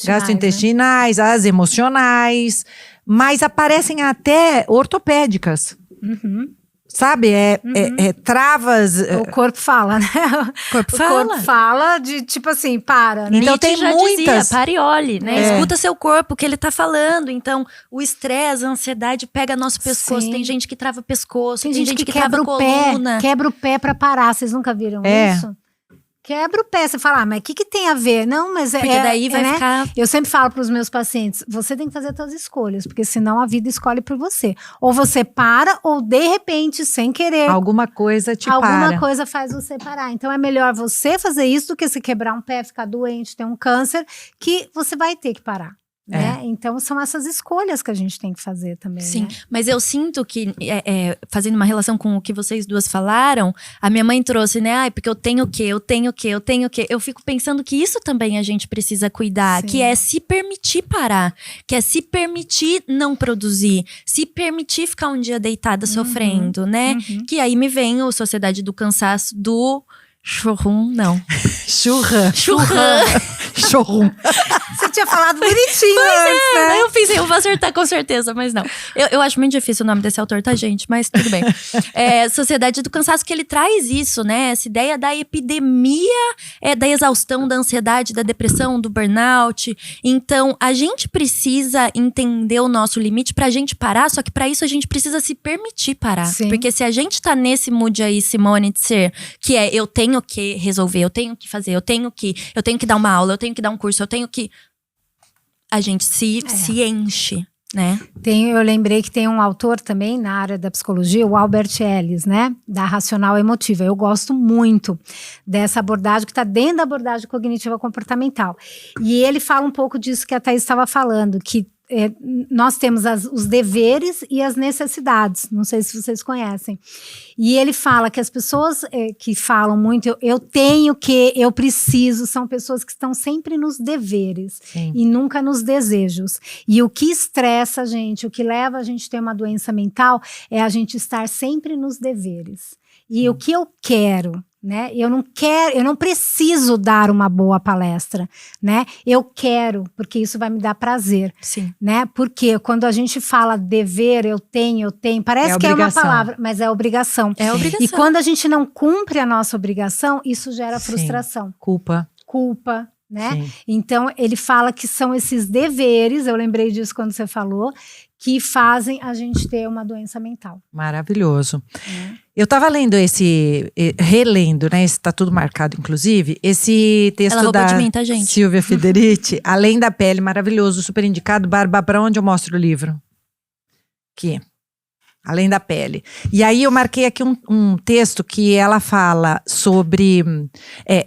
gastrointestinais, as emocionais, mas aparecem até ortopédicas. Sabe? Travas. O corpo fala, né? O corpo fala de tipo assim, para, né? Então Nietzsche tem já muitas. dizia, pare e olhe, né? Escuta seu corpo, o que ele tá falando. Então, o estresse, a ansiedade pega nosso pescoço. Sim. Tem gente que trava pescoço, Tem gente que trava quebra o coluna. quebra o pé pra parar. Vocês nunca viram isso? Quebra o pé, você fala, mas o que tem a ver? Não, mas Porque daí vai ficar... Eu sempre falo para os meus pacientes, você tem que fazer as suas escolhas, porque senão a vida escolhe por você. Ou você para, ou de repente, sem querer, alguma coisa te alguma para. coisa faz você parar. Então é melhor você fazer isso do que se quebrar um pé, ficar doente, ter um câncer, que você vai ter que parar. Né? Então são essas escolhas que a gente tem que fazer também. Sim, né? mas eu sinto que, fazendo uma relação com o que vocês duas falaram, a minha mãe trouxe, né? Porque eu tenho o quê? Eu fico pensando que isso também a gente precisa cuidar, Sim. que é se permitir parar, que é se permitir não produzir, se permitir ficar um dia deitada sofrendo, né? Que aí me vem a Sociedade do Cansaço do Churrum, não. Churran. Você tinha falado bonitinho antes, né? Eu pensei, eu vou acertar com certeza, mas não. Eu acho muito difícil o nome desse autor, tá, gente? Mas tudo bem. Sociedade do Cansaço, que ele traz isso, né? Essa ideia da epidemia, da exaustão, da ansiedade, da depressão, do burnout. Então, a gente precisa entender o nosso limite pra gente parar, só que pra isso a gente precisa se permitir parar. Sim. Porque se a gente tá nesse mood aí, Simone, de ser, que é eu tenho que resolver, eu tenho que fazer, eu tenho que dar uma aula, eu tenho que dar um curso, eu tenho que... A gente se enche. né? Eu lembrei que tem um autor também na área da psicologia, o Albert Ellis, né? Da racional emotiva. Eu gosto muito dessa abordagem que está dentro da abordagem cognitiva comportamental. E ele fala um pouco disso que a Thaís estava falando, que nós temos os deveres e as necessidades. Não sei se vocês conhecem. E ele fala que as pessoas que falam muito, eu tenho que, eu preciso, são pessoas que estão sempre nos deveres. Sim. E nunca nos desejos. E o que estressa a gente, o que leva a gente a ter uma doença mental, é a gente estar sempre nos deveres. E o que eu quero, né? Eu não preciso dar uma boa palestra, né? Eu quero, porque isso vai me dar prazer. Sim. Né? Porque quando a gente fala dever, eu tenho, parece que é uma palavra, mas é obrigação. É obrigação. E quando a gente não cumpre a nossa obrigação, isso gera frustração. Culpa, né? Sim. Então, ele fala que são esses deveres, eu lembrei disso quando você falou, que fazem a gente ter uma doença mental. Maravilhoso. Eu estava relendo, né? Esse tá tudo marcado, inclusive. Esse texto da Silvia Federici, Além da Pele, maravilhoso, super indicado. Bárbara, para onde eu mostro o livro? Aqui. Além da Pele. E aí eu marquei aqui um texto que ela fala sobre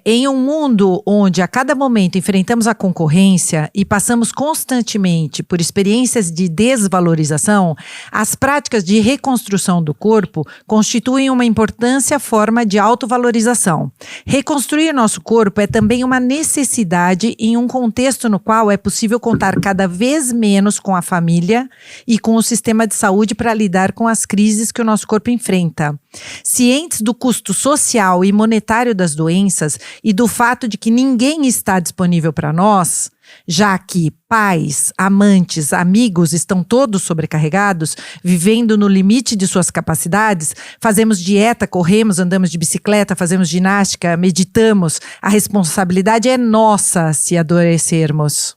em um mundo onde a cada momento enfrentamos a concorrência e passamos constantemente por experiências de desvalorização, as práticas de reconstrução do corpo constituem uma importante forma de autovalorização. Reconstruir nosso corpo é também uma necessidade em um contexto no qual é possível contar cada vez menos com a família e com o sistema de saúde para lidar com as crises que o nosso corpo enfrenta. Cientes do custo social e monetário das doenças e do fato de que ninguém está disponível para nós, já que pais, amantes, amigos estão todos sobrecarregados, vivendo no limite de suas capacidades, fazemos dieta, corremos, andamos de bicicleta, fazemos ginástica, meditamos, a responsabilidade é nossa se adoecermos.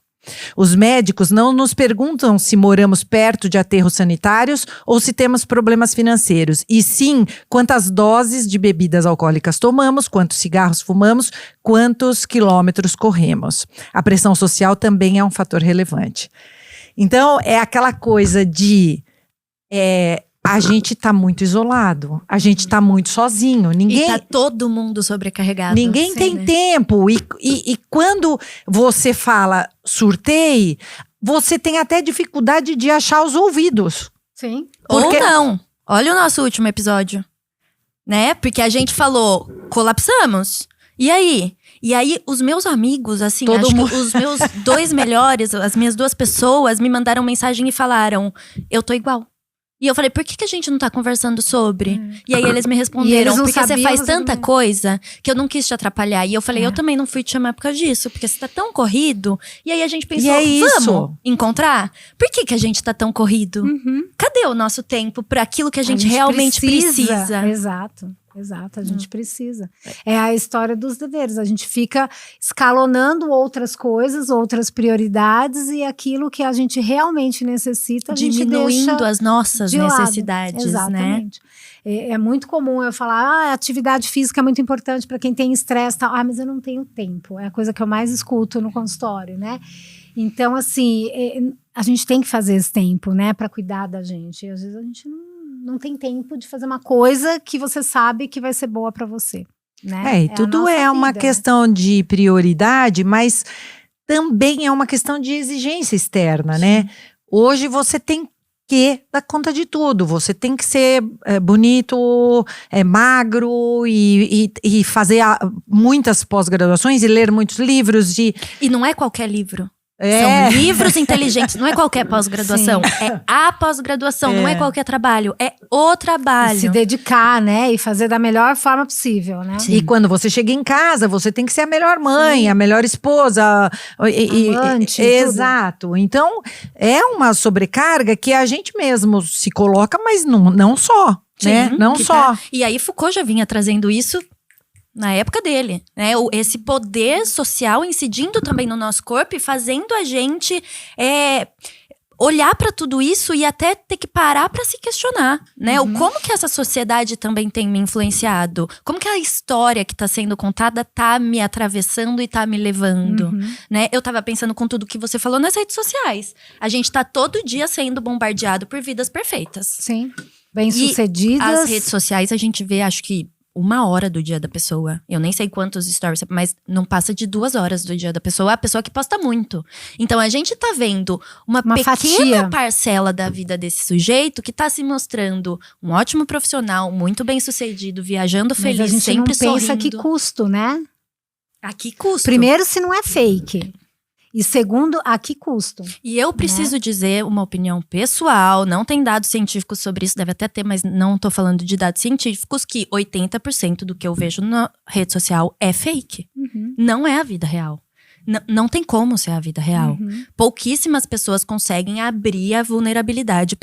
Os médicos não nos perguntam se moramos perto de aterros sanitários ou se temos problemas financeiros, e sim quantas doses de bebidas alcoólicas tomamos, quantos cigarros fumamos, quantos quilômetros corremos. A pressão social também é um fator relevante. Então, é aquela coisa de a gente tá muito isolado, a gente tá muito sozinho. Ninguém, e tá todo mundo sobrecarregado. Ninguém tem tempo. E quando você fala surtei, você tem até dificuldade de achar os ouvidos. Sim. Ou não. Olha o nosso último episódio. Né? Porque a gente falou, colapsamos. E aí? E aí, os meus amigos, assim, que os meus 2 melhores, as minhas 2 pessoas, me mandaram mensagem e falaram, eu tô igual. E eu falei, por que a gente não tá conversando sobre? E aí eles me responderam, porque você faz tanta coisa que eu não quis te atrapalhar. E eu falei, eu também não fui te chamar por causa disso, porque você tá tão corrido. E aí a gente pensou, vamos encontrar? Por que a gente tá tão corrido? Cadê o nosso tempo pra aquilo que a gente realmente precisa? Exato, a gente precisa. É a história dos deveres. A gente fica escalonando outras coisas, outras prioridades, e aquilo que a gente realmente necessita, a gente diminuindo as nossas necessidades, exatamente, né? É muito comum eu falar, a atividade física é muito importante para quem tem estresse, tal. Mas eu não tenho tempo. É a coisa que eu mais escuto no consultório, né? Então, assim, a gente tem que fazer esse tempo, né, para cuidar da gente. E às vezes a gente não tem tempo de fazer uma coisa que você sabe que vai ser boa para você, né? E tudo é uma questão de prioridade, mas também é uma questão de exigência externa, né? Hoje você tem que dar conta de tudo, você tem que ser bonito, magro e fazer muitas pós-graduações e ler muitos livros. E não é qualquer livro. São livros inteligentes, não é qualquer pós-graduação, é a pós-graduação, não é qualquer trabalho, é o trabalho. E se dedicar, né, e fazer da melhor forma possível, né? Sim. E quando você chega em casa, você tem que ser a melhor mãe, a melhor esposa, amante, exato. Tudo. Então, é uma sobrecarga que a gente mesmo se coloca, mas não só, né? Não só. E aí Foucault já vinha trazendo isso na época dele, né? Esse poder social incidindo também no nosso corpo e fazendo a gente olhar para tudo isso e até ter que parar para se questionar, né? O como que essa sociedade também tem me influenciado? Como que a história que tá sendo contada tá me atravessando e tá me levando, né? Eu tava pensando com tudo que você falou nas redes sociais. A gente tá todo dia sendo bombardeado por vidas perfeitas. Sim. Bem-sucedidas. As redes sociais a gente vê, acho que 1 hora do dia da pessoa. Eu nem sei quantos stories, mas não passa de 2 horas do dia da pessoa. A pessoa que posta muito. Então a gente tá vendo uma pequena fatia. parcela da vida desse sujeito que tá se mostrando um ótimo profissional, muito bem sucedido, viajando feliz, Mas a gente sempre não pensa sorrindo. que custo, né? A que custo? Primeiro, se não é fake. E segundo, a que custo? E eu preciso dizer uma opinião pessoal, não tem dados científicos sobre isso, deve até ter, mas não tô falando de dados científicos, que 80% do que eu vejo na rede social é fake. Não é a vida real. Não tem como ser a vida real. Pouquíssimas pessoas conseguem abrir a vulnerabilidade,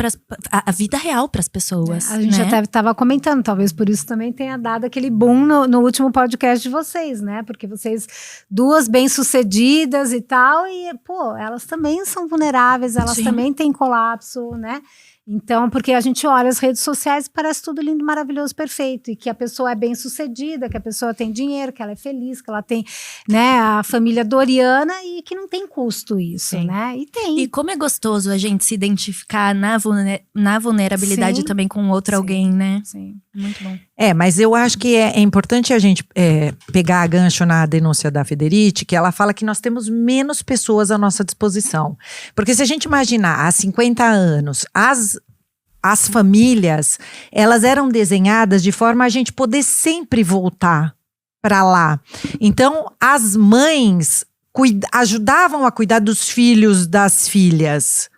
a vida real para as pessoas. A gente né? até estava comentando, talvez por isso também tenha dado aquele boom no último podcast de vocês, né? Porque vocês, duas bem-sucedidas e tal, e, pô, elas também são vulneráveis, elas Sim. também têm colapso, né? Então, porque a gente olha as redes sociais e parece tudo lindo, maravilhoso, perfeito. E que a pessoa é bem-sucedida, que a pessoa tem dinheiro, que ela é feliz, que ela tem, né, a família Doriana e que não tem custo isso, Sim. né? E tem. E como é gostoso a gente se identificar na vulnerabilidade Sim. também com outro Sim. alguém, né? Sim. Muito bom. Mas eu acho que é importante a gente pegar a gancho na denúncia da Federici, que ela fala que nós temos menos pessoas à nossa disposição. Porque se a gente imaginar, há 50 anos, as famílias, elas eram desenhadas de forma a gente poder sempre voltar para lá. Então, as mães ajudavam a cuidar dos filhos das filhas.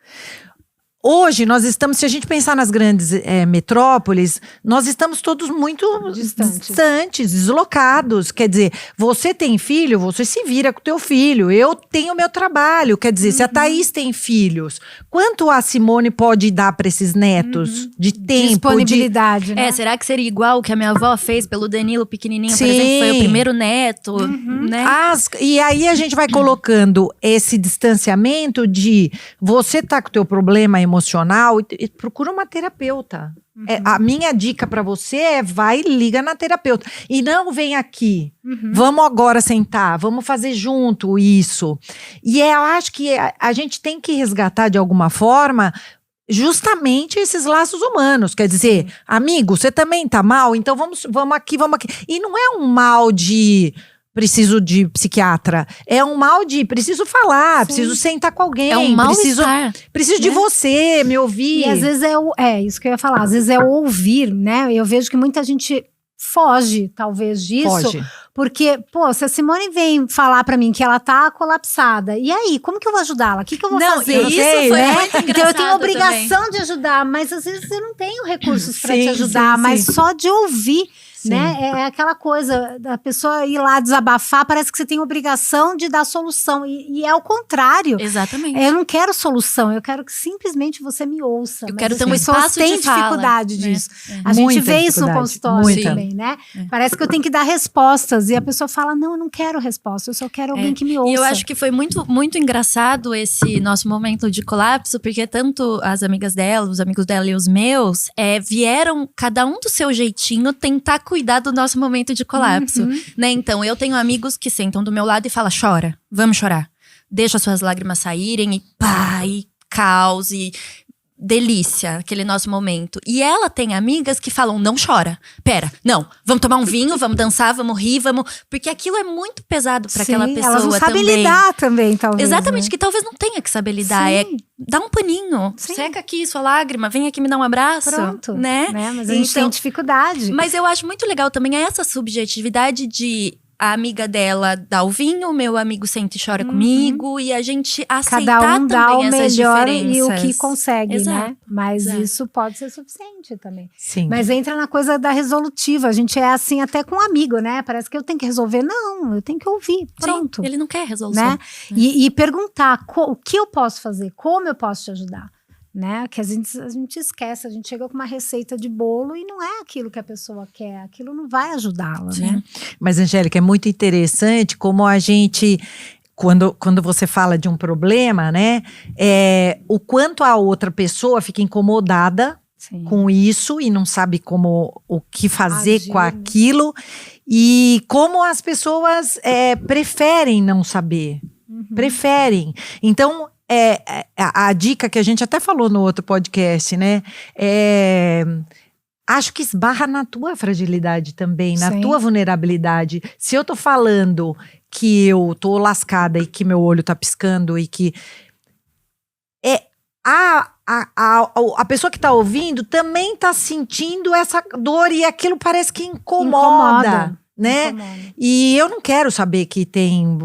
Hoje, nós estamos, se a gente pensar nas grandes metrópoles, nós estamos todos muito distantes, deslocados. Quer dizer, você tem filho, você se vira com o teu filho. Eu tenho meu trabalho. Quer dizer, se a Thaís tem filhos, quanto a Simone pode dar para esses netos de tempo? Disponibilidade, né? Será que seria igual o que a minha avó fez pelo Danilo pequenininho, Sim. por exemplo, foi o primeiro neto, né? E aí a gente vai colocando esse distanciamento de você tá com o teu problema emocional e procura uma terapeuta. A minha dica pra você vai e liga na terapeuta. E não vem aqui. Vamos agora sentar, vamos fazer junto isso. E eu acho que a gente tem que resgatar de alguma forma justamente esses laços humanos. Quer dizer, amigo, você também tá mal? Então vamos aqui. E não é um mal de preciso de psiquiatra. É um mal de preciso falar, preciso sentar com alguém. É um mal-estar. Preciso de você, me ouvir. E às vezes é isso que eu ia falar. Às vezes é o ouvir, né? Eu vejo que muita gente foge, talvez, disso. Foge. Porque, pô, se a Simone vem falar pra mim que ela tá colapsada, e aí, como que eu vou ajudá-la? O que eu vou fazer? Isso foi muito engraçado. Então eu tenho a obrigação de ajudar, mas às vezes eu não tenho recursos pra te Sim, ajudar, sim, mas sim. só de ouvir. Sim. Né? É aquela coisa da pessoa ir lá desabafar, parece que você tem obrigação de dar solução. E é o contrário. Exatamente. Eu não quero solução, eu quero que simplesmente você me ouça. Eu Mas quero as ter um pessoas espaço têm de fala, dificuldade né? disso. A gente Muita vê isso no dificuldade, consultório muita. também, né? Parece que eu tenho que dar respostas. E a pessoa fala, não, eu não quero resposta, eu só quero alguém que me ouça. E eu acho que foi muito, muito engraçado esse nosso momento de colapso, porque tanto as amigas dela, os amigos dela e os meus, vieram, cada um do seu jeitinho, tentar cuidar do nosso momento de colapso, né? Então, eu tenho amigos que sentam do meu lado e falam, chora, vamos chorar. Deixa suas lágrimas saírem e pá, e caos, e delícia, aquele nosso momento. E ela tem amigas que falam, não chora, pera, não, vamos tomar um vinho, vamos dançar, vamos rir, vamos… Porque aquilo é muito pesado pra aquela pessoa elas não sabem também. lidar também, talvez. Exatamente, né? que talvez não tenha que saber lidar. Sim. Dá um paninho, Sim. seca aqui sua lágrima, vem aqui me dar um abraço. Pronto. Né? Mas a gente tem dificuldade. Mas eu acho muito legal também essa subjetividade de… A amiga dela dá o vinho, o meu amigo senta e chora comigo. E a gente aceitar Cada um dá o também essas melhor diferenças. e o que consegue, Exato. né? Mas Exato. isso pode ser suficiente também. Sim. Mas entra na coisa da resolutiva. A gente é assim até com um amigo, né? Parece que eu tenho que resolver. Não, eu tenho que ouvir. Pronto. Sim, ele não quer resolução. Né? E perguntar o que eu posso fazer, como eu posso te ajudar. Né? Que a gente esquece, a gente chega com uma receita de bolo e não é aquilo que a pessoa quer, aquilo não vai ajudá-la, né? Mas, Angélica, é muito interessante como a gente quando você fala de um problema, né? O quanto a outra pessoa fica incomodada com isso e não sabe o que fazer Agir, com aquilo. E como as pessoas preferem não saber. Preferem. Então, a dica que a gente até falou no outro podcast, né? Acho que esbarra na tua fragilidade também, na tua vulnerabilidade. Se eu tô falando que eu tô lascada e que meu olho tá piscando e que a pessoa que tá ouvindo também tá sentindo essa dor e aquilo parece que incomoda. Né? E eu não quero saber que tem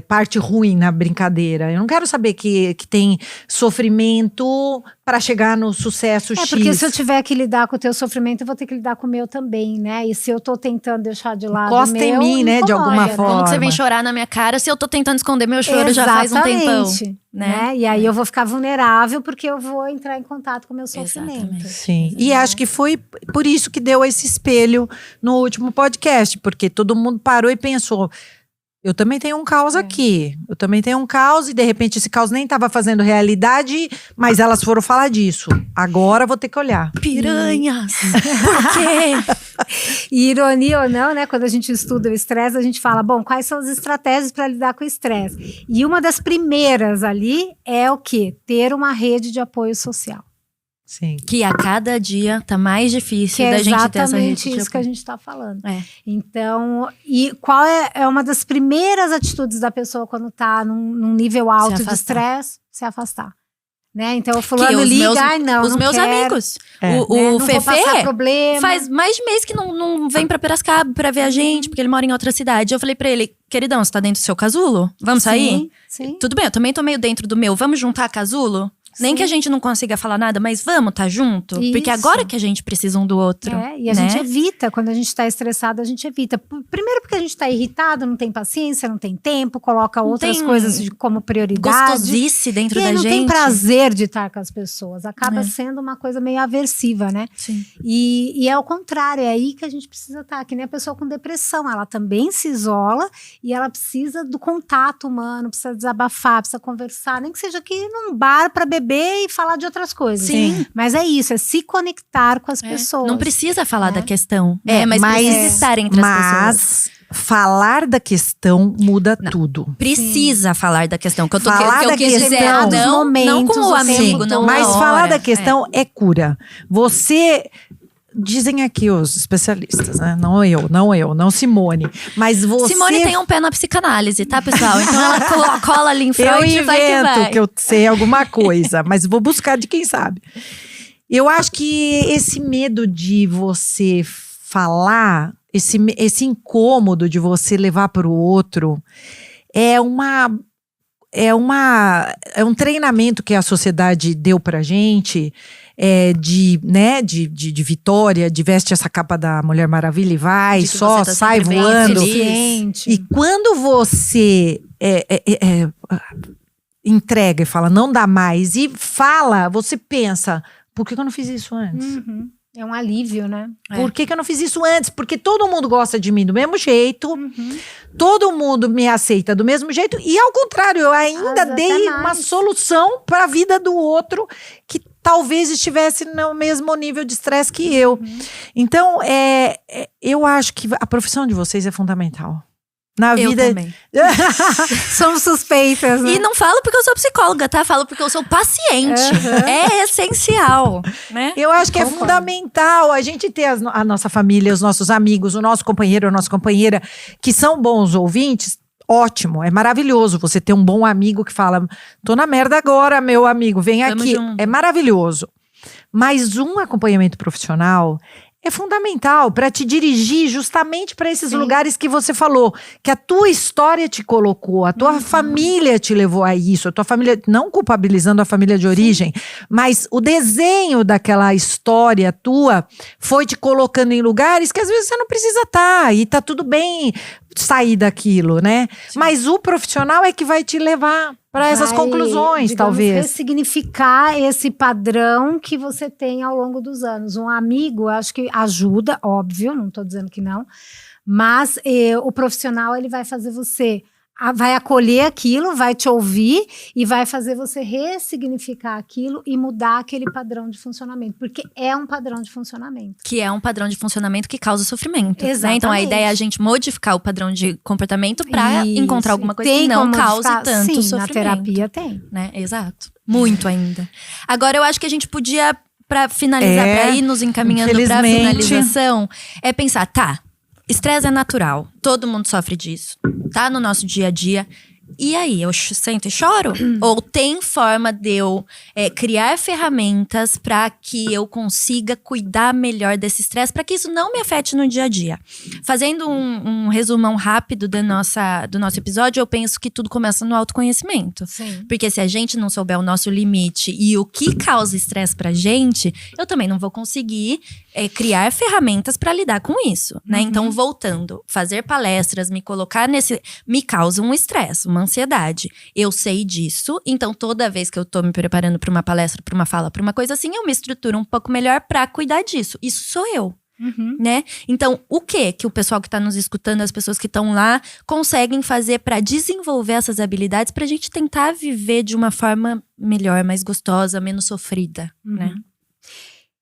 parte ruim na brincadeira. Eu não quero saber que tem sofrimento para chegar no sucesso X. Porque se eu tiver que lidar com o teu sofrimento, eu vou ter que lidar com o meu também, né? E se eu tô tentando deixar de lado Encosta o meu, em mim, né? De alguma forma. Como que você vem chorar na minha cara se eu tô tentando esconder meu choro já faz um tempão? Né? E aí eu vou ficar vulnerável porque eu vou entrar em contato com o meu sofrimento. Exatamente. Sim. E acho que foi por isso que deu esse espelho no último podcast, porque todo mundo parou e pensou: eu também tenho um caos aqui. Eu também tenho um caos e de repente esse caos nem estava fazendo realidade, mas elas foram falar disso. Agora vou ter que olhar. Piranhas! Por quê? E ironia ou não, né? Quando a gente estuda o estresse, a gente fala, bom, quais são as estratégias para lidar com o estresse? E uma das primeiras ali é o quê? Ter uma rede de apoio social. Sim. Que a cada dia tá mais difícil Que da gente ter essa rede. É exatamente isso que a gente tá falando. Então, e qual é uma das primeiras atitudes da pessoa quando tá num nível alto de estresse? Se afastar. Né? Então o fulano liga, os meus quero, amigos. né? O Fefe faz mais de mês que não vem pra Piracicaba pra ver a gente, porque ele mora em outra cidade. Eu falei pra ele, queridão, você tá dentro do seu casulo? Vamos sair? Sim. Tudo bem, eu também tô meio dentro do meu. Vamos juntar casulo? Nem que a gente não consiga falar nada, mas vamos tá junto? Isso. Porque agora que a gente precisa um do outro. E a gente evita, quando a gente tá estressado, a gente evita. Primeiro porque a gente tá irritado, não tem paciência, não tem tempo, coloca outras coisas como prioridade. Gostosice dentro da gente. não tem prazer de estar com as pessoas. Acaba sendo uma coisa meio aversiva, né? Sim. E é o contrário, é aí que a gente precisa estar. Que nem a pessoa com depressão, ela também se isola e ela precisa do contato humano, precisa desabafar, precisa conversar, nem que seja aqui num bar para beber e falar de outras coisas. Sim. Mas é isso, é se conectar com as pessoas. Não precisa falar da questão. Mas precisa estar entre as pessoas. Mas falar da questão muda tudo. Precisa falar da questão. Que eu quis dizer, não com o amigo, não. Mas falar da questão é cura. Dizem aqui os especialistas, né? Não Simone. Mas você... Simone tem um pé na psicanálise, tá, pessoal? Então ela cola ali em Freud e vai que vai. que eu sei alguma coisa, mas vou buscar de quem sabe. Eu acho que esse medo de você falar, esse incômodo de você levar para o outro, é um treinamento que a sociedade deu pra gente, de vitória, de veste essa capa da Mulher Maravilha e vai, só sai voando. E quando você entrega e fala, não dá mais, e fala, você pensa, por que eu não fiz isso antes? É um alívio, né? Por que eu não fiz isso antes? Porque todo mundo gosta de mim do mesmo jeito, todo mundo me aceita do mesmo jeito, e ao contrário, eu ainda dei uma solução para a vida do outro que talvez estivesse no mesmo nível de estresse que eu. Então, eu acho que a profissão de vocês é fundamental. Na vida. Eu também. Somos suspeitas, né? E não falo porque eu sou psicóloga, tá? Falo porque eu sou paciente. É essencial, né? Eu acho que é fundamental a gente ter a nossa família, os nossos amigos, o nosso companheiro, a nossa companheira, que são bons ouvintes. Ótimo, é maravilhoso você ter um bom amigo que fala, tô na merda agora, meu amigo, vem aqui. É maravilhoso. Mas um acompanhamento profissional é fundamental para te dirigir justamente para esses lugares que você falou, que a tua história te colocou, a tua família te levou a isso, a tua família, não culpabilizando a família de origem, mas o desenho daquela história tua foi te colocando em lugares que às vezes você não precisa estar, e tá tudo bem sair daquilo, né? Sim. Mas o profissional é que vai te levar para essas conclusões, talvez. Ressignificar esse padrão que você tem ao longo dos anos. Um amigo, acho que ajuda, óbvio, não estou dizendo que não, mas o profissional, ele vai fazer você vai acolher aquilo, vai te ouvir e vai fazer você ressignificar aquilo e mudar aquele padrão de funcionamento, porque é um padrão de funcionamento. Que é um padrão de funcionamento que causa sofrimento. Né? Exatamente. Então a ideia é a gente modificar o padrão de comportamento para encontrar alguma coisa que Tem não como cause modificar? tanto Sim, sofrimento. na terapia tem. Né? Exato. Muito ainda. Agora eu acho que a gente podia, para finalizar, para ir nos encaminhando para finalização, é pensar, tá, estresse é natural, todo mundo sofre disso, tá no nosso dia a dia. E aí, eu sento e choro? Ou tem forma de eu criar ferramentas para que eu consiga cuidar melhor desse estresse, para que isso não me afete no dia a dia? Fazendo um resumão rápido do nosso episódio, eu penso que tudo começa no autoconhecimento. Sim. Porque se a gente não souber o nosso limite e o que causa estresse pra gente, eu também não vou conseguir criar ferramentas para lidar com isso, né? Então, voltando, fazer palestras, me colocar me causa um estresse, uma ansiedade. Eu sei disso, então toda vez que eu tô me preparando para uma palestra, para uma fala, para uma coisa assim, eu me estruturo um pouco melhor para cuidar disso. Isso sou eu. Né? Então, o que o pessoal que tá nos escutando, as pessoas que estão lá, conseguem fazer para desenvolver essas habilidades pra gente tentar viver de uma forma melhor, mais gostosa, menos sofrida, né?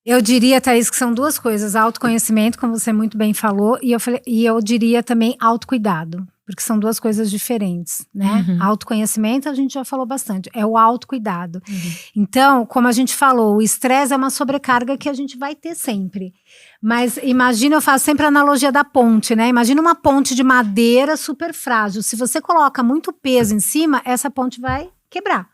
Eu diria, Thaís, que são duas coisas. Autoconhecimento, como você muito bem falou, e eu diria também autocuidado. Porque são duas coisas diferentes, né? Autoconhecimento, a gente já falou bastante. É o autocuidado. Então, como a gente falou, o estresse é uma sobrecarga que a gente vai ter sempre. Mas imagina, eu faço sempre a analogia da ponte, né? Imagina uma ponte de madeira super frágil. Se você coloca muito peso em cima, essa ponte vai quebrar.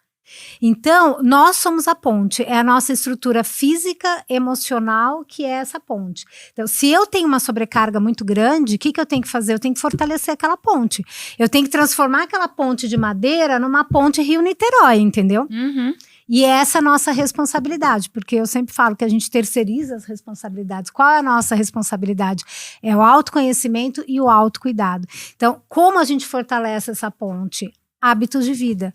Então, nós somos a ponte, é a nossa estrutura física, emocional, que é essa ponte. Então, se eu tenho uma sobrecarga muito grande, o que eu tenho que fazer? Eu tenho que fortalecer aquela ponte. Eu tenho que transformar aquela ponte de madeira numa ponte Rio-Niterói, entendeu? E essa é a nossa responsabilidade, porque eu sempre falo que a gente terceiriza as responsabilidades. Qual é a nossa responsabilidade? É o autoconhecimento e o autocuidado. Então, como a gente fortalece essa ponte? Hábitos de vida.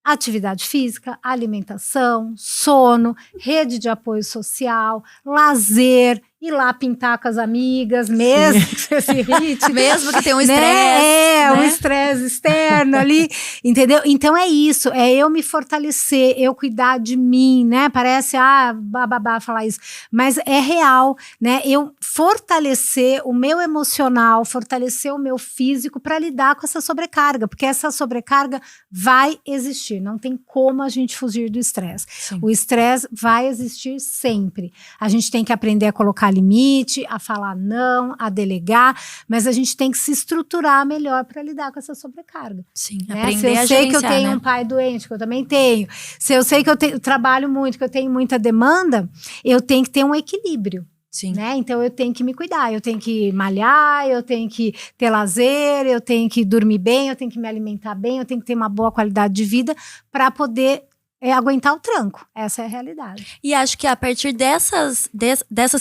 Atividade física, alimentação, sono, rede de apoio social, lazer, ir lá pintar com as amigas, mesmo que você se irrite. Mesmo que tenha um estresse. Né? Um estresse externo ali, entendeu? Então é isso, é eu me fortalecer, eu cuidar de mim, né? Parece, bababá falar isso, mas é real, né? Eu fortalecer o meu emocional, fortalecer o meu físico para lidar com essa sobrecarga, porque essa sobrecarga vai existir, não tem como a gente fugir do estresse. O estresse vai existir sempre. A gente tem que aprender a colocar limite, a falar não, a delegar, mas a gente tem que se estruturar melhor para lidar com essa sobrecarga. Sim, né? aprender a gerenciar, Se eu sei que eu tenho um pai doente, que eu também tenho, se eu sei que eu trabalho muito, que eu tenho muita demanda, eu tenho que ter um equilíbrio. Sim. Né? Então eu tenho que me cuidar, eu tenho que malhar, eu tenho que ter lazer, eu tenho que dormir bem, eu tenho que me alimentar bem, eu tenho que ter uma boa qualidade de vida para poder aguentar o tranco. Essa é a realidade. E acho que a partir dessas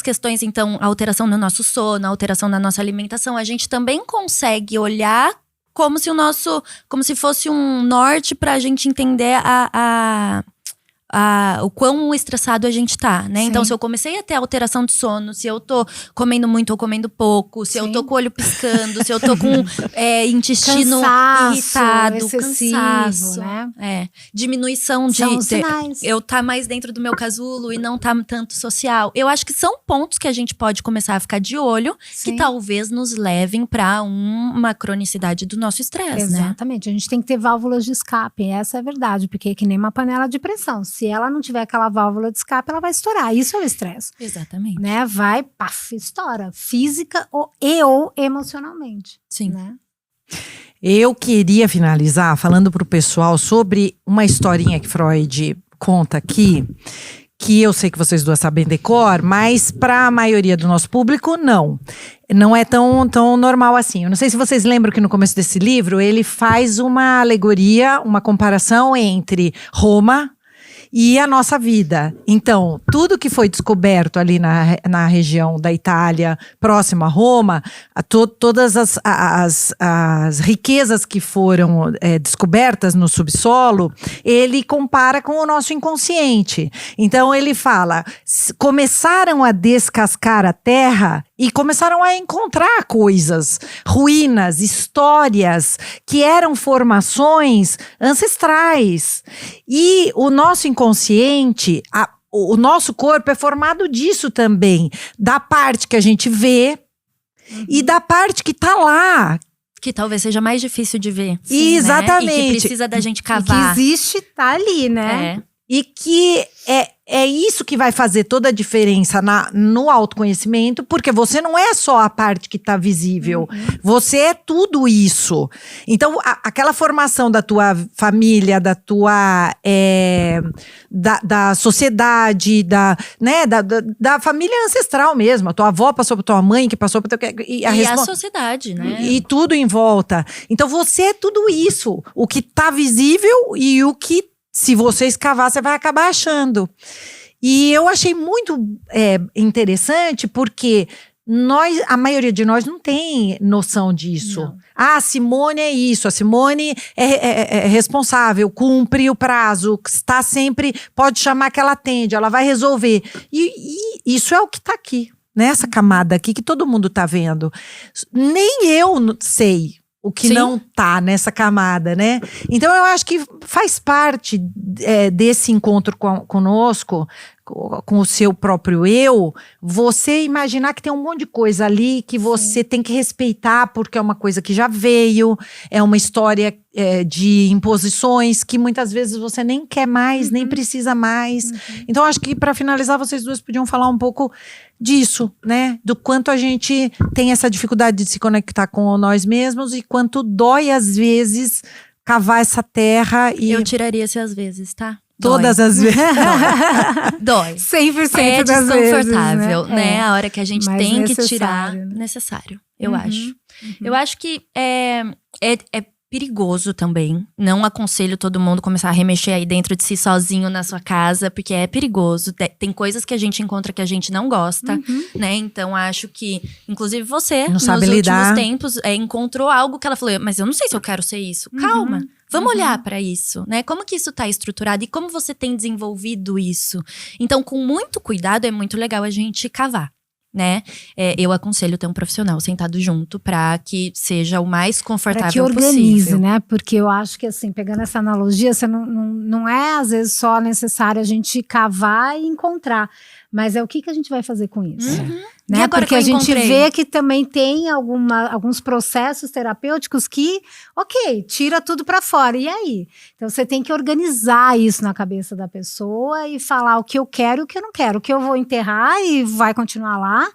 questões, então, a alteração no nosso sono, a alteração na nossa alimentação, a gente também consegue olhar como se fosse um norte pra gente entender o quão estressado a gente tá, né? Sim. Então, se eu comecei a ter alteração de sono, se eu tô comendo muito ou comendo pouco, se eu tô com o olho piscando, se eu tô com intestino irritado, excessivo, cansaço, né? Diminuição de eu tá mais dentro do meu casulo e não tá tanto social. Eu acho que são pontos que a gente pode começar a ficar de olho, que talvez nos levem pra uma cronicidade do nosso estresse, né? Exatamente. A gente tem que ter válvulas de escape, essa é a verdade, porque é que nem uma panela de pressão. Se ela não tiver aquela válvula de escape, ela vai estourar. Isso é o estresse. Exatamente. Né? Vai, paf, estoura. Física ou emocionalmente. Sim. Né? Eu queria finalizar falando para o pessoal sobre uma historinha que Freud conta aqui, que eu sei que vocês duas sabem decor, mas para a maioria do nosso público, não. Não é tão normal assim. Eu não sei se vocês lembram que no começo desse livro, ele faz uma alegoria, uma comparação entre Roma e a nossa vida. Então, tudo que foi descoberto ali na região da Itália, próximo a Roma, todas as riquezas que foram descobertas no subsolo, ele compara com o nosso inconsciente. Então, ele fala, começaram a descascar a terra e começaram a encontrar coisas, ruínas, histórias que eram formações ancestrais. E o nosso inconsciente, o nosso corpo é formado disso também, da parte que a gente vê e da parte que tá lá. Que talvez seja mais difícil de ver. Sim, exatamente. Né? E que precisa da gente cavar. E que existe, tá ali, né? E que é isso que vai fazer toda a diferença no autoconhecimento, porque você não é só a parte que está visível, você é tudo isso. Então, aquela formação da tua família, da tua da sociedade, da família ancestral mesmo. A tua avó passou para tua mãe, que passou para teu... E a sociedade, né? E tudo em volta. Então, você é tudo isso. O que está visível e o que, se você escavar, você vai acabar achando. E eu achei muito interessante, porque a maioria de nós não tem noção disso. Não. A Simone é isso, a Simone é responsável, cumpre o prazo, está sempre, pode chamar que ela atende, ela vai resolver. E isso é o que está aqui, nessa camada aqui que todo mundo está vendo. Nem eu sei o que não tá nessa camada, né? Então eu acho que faz parte desse encontro conosco, com o seu próprio eu, você imaginar que tem um monte de coisa ali que você tem que respeitar, porque é uma coisa que já veio, é uma história de imposições que muitas vezes você nem quer mais, nem precisa mais. Então acho que, para finalizar, vocês duas podiam falar um pouco disso, né? Do quanto a gente tem essa dificuldade de se conectar com nós mesmos e quanto dói às vezes cavar essa terra. E eu tiraria esse às vezes, tá? Todas as vezes. Dói. 100% é das desconfortável, vezes, né? A hora que a gente mas tem que necessário, tirar. né? Necessário, eu acho. Eu acho que é perigoso também. Não aconselho todo mundo começar a remexer aí dentro de si sozinho na sua casa, porque é perigoso. Tem coisas que a gente encontra que a gente não gosta, né? Então acho que, inclusive você, não nos sabe últimos lidar. tempos, encontrou algo que ela falou, mas eu não sei se eu quero ser isso. Calma. Vamos olhar para isso, né? Como que isso tá estruturado e como você tem desenvolvido isso? Então, com muito cuidado, é muito legal a gente cavar, né? Eu aconselho ter um profissional sentado junto para que seja o mais confortável possível. Para que organize, possível. né? Porque eu acho que, assim, pegando essa analogia, você não é, às vezes, só necessário a gente cavar e encontrar. Mas é o que a gente vai fazer com isso. Né? E agora porque que a gente encontrei? vê que também tem alguns processos terapêuticos que, ok, tira tudo para fora. E aí? Então você tem que organizar isso na cabeça da pessoa e falar o que eu quero e o que eu não quero. O que eu vou enterrar e vai continuar lá.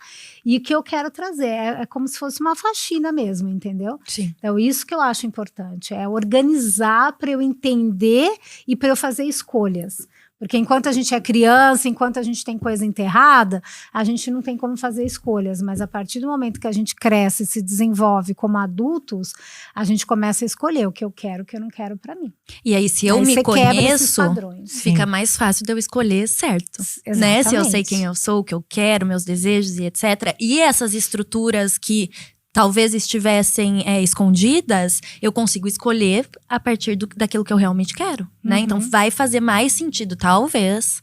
E o que eu quero trazer. É como se fosse uma faxina mesmo, entendeu? Sim. Então isso que eu acho importante. É organizar para eu entender e para eu fazer escolhas. Porque enquanto a gente é criança, enquanto a gente tem coisa enterrada, a gente não tem como fazer escolhas. Mas a partir do momento que a gente cresce e se desenvolve como adultos, a gente começa a escolher o que eu quero e o que eu não quero para mim. E aí, se eu Aí me você quebra esses conheço, padrões. fica mais fácil de eu escolher certo. Né? Se eu sei quem eu sou, o que eu quero, meus desejos e etc. E essas estruturas que talvez estivessem escondidas, eu consigo escolher a partir daquilo que eu realmente quero, né? Então vai fazer mais sentido, talvez,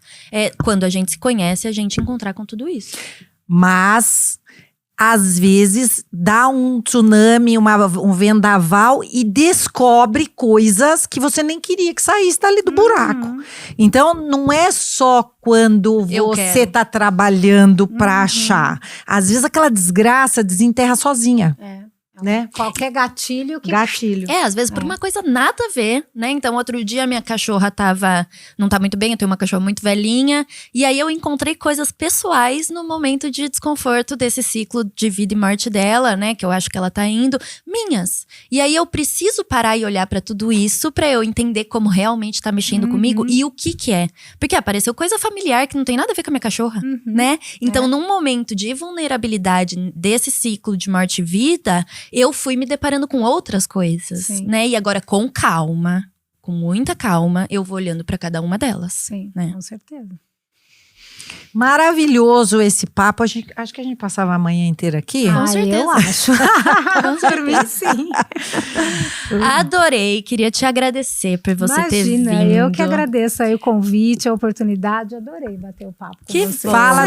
quando a gente se conhece, a gente encontrar com tudo isso. Mas, às vezes, dá um tsunami, um vendaval e descobre coisas que você nem queria que saísse dali do buraco. Então, não é só quando você tá trabalhando pra achar. Às vezes, aquela desgraça desenterra sozinha. Né? Qualquer gatilho que... Gatilho. Às vezes por uma coisa nada a ver, né? Então, outro dia minha cachorra não tá muito bem, eu tenho uma cachorra muito velhinha. E aí eu encontrei coisas pessoais no momento de desconforto desse ciclo de vida e morte dela, né? Que eu acho que ela tá indo, minhas. E aí eu preciso parar e olhar pra tudo isso pra eu entender como realmente tá mexendo comigo e o que é. Porque apareceu coisa familiar que não tem nada a ver com a minha cachorra, né? Então, num momento de vulnerabilidade desse ciclo de morte e vida, eu fui me deparando com outras coisas, né? E agora, com calma, com muita calma, eu vou olhando pra cada uma delas. Sim, né? com certeza. Maravilhoso esse papo. Acho que a gente passava a manhã inteira aqui. Com certeza. Eu acho. Por mim, sim. Adorei, queria te agradecer por você ter vindo. Imagina, eu que agradeço aí o convite, a oportunidade. Adorei bater o papo com você. Fala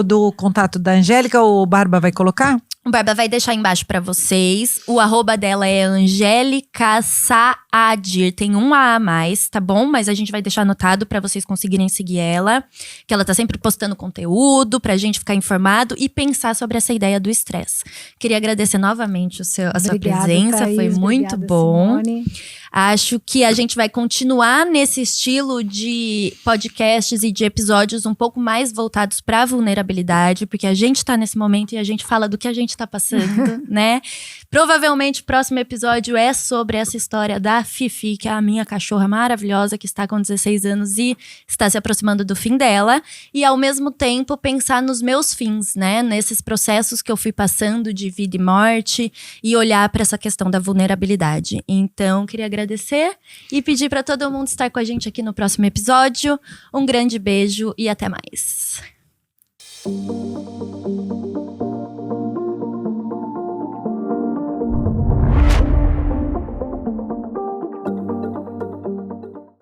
do contato da Angélica, o Barba vai colocar? O Barba vai deixar embaixo pra vocês. O arroba dela é Angélica Saadir. Tem um A mais, tá bom? Mas a gente vai deixar anotado pra vocês conseguirem seguir ela. Que ela tá sempre postando conteúdo pra gente ficar informado e pensar sobre essa ideia do estresse. Queria agradecer novamente a sua presença, Thaís, foi muito obrigada, bom. Simone. Acho que a gente vai continuar nesse estilo de podcasts e de episódios um pouco mais voltados para a vulnerabilidade, porque a gente tá nesse momento e a gente fala do que a gente tá passando, né? Provavelmente o próximo episódio é sobre essa história da Fifi, que é a minha cachorra maravilhosa, que está com 16 anos e está se aproximando do fim dela. E ao mesmo tempo pensar nos meus fins, né? Nesses processos que eu fui passando de vida e morte e olhar para essa questão da vulnerabilidade. Então, queria agradecer e pedir para todo mundo estar com a gente aqui no próximo episódio. Um grande beijo e até mais.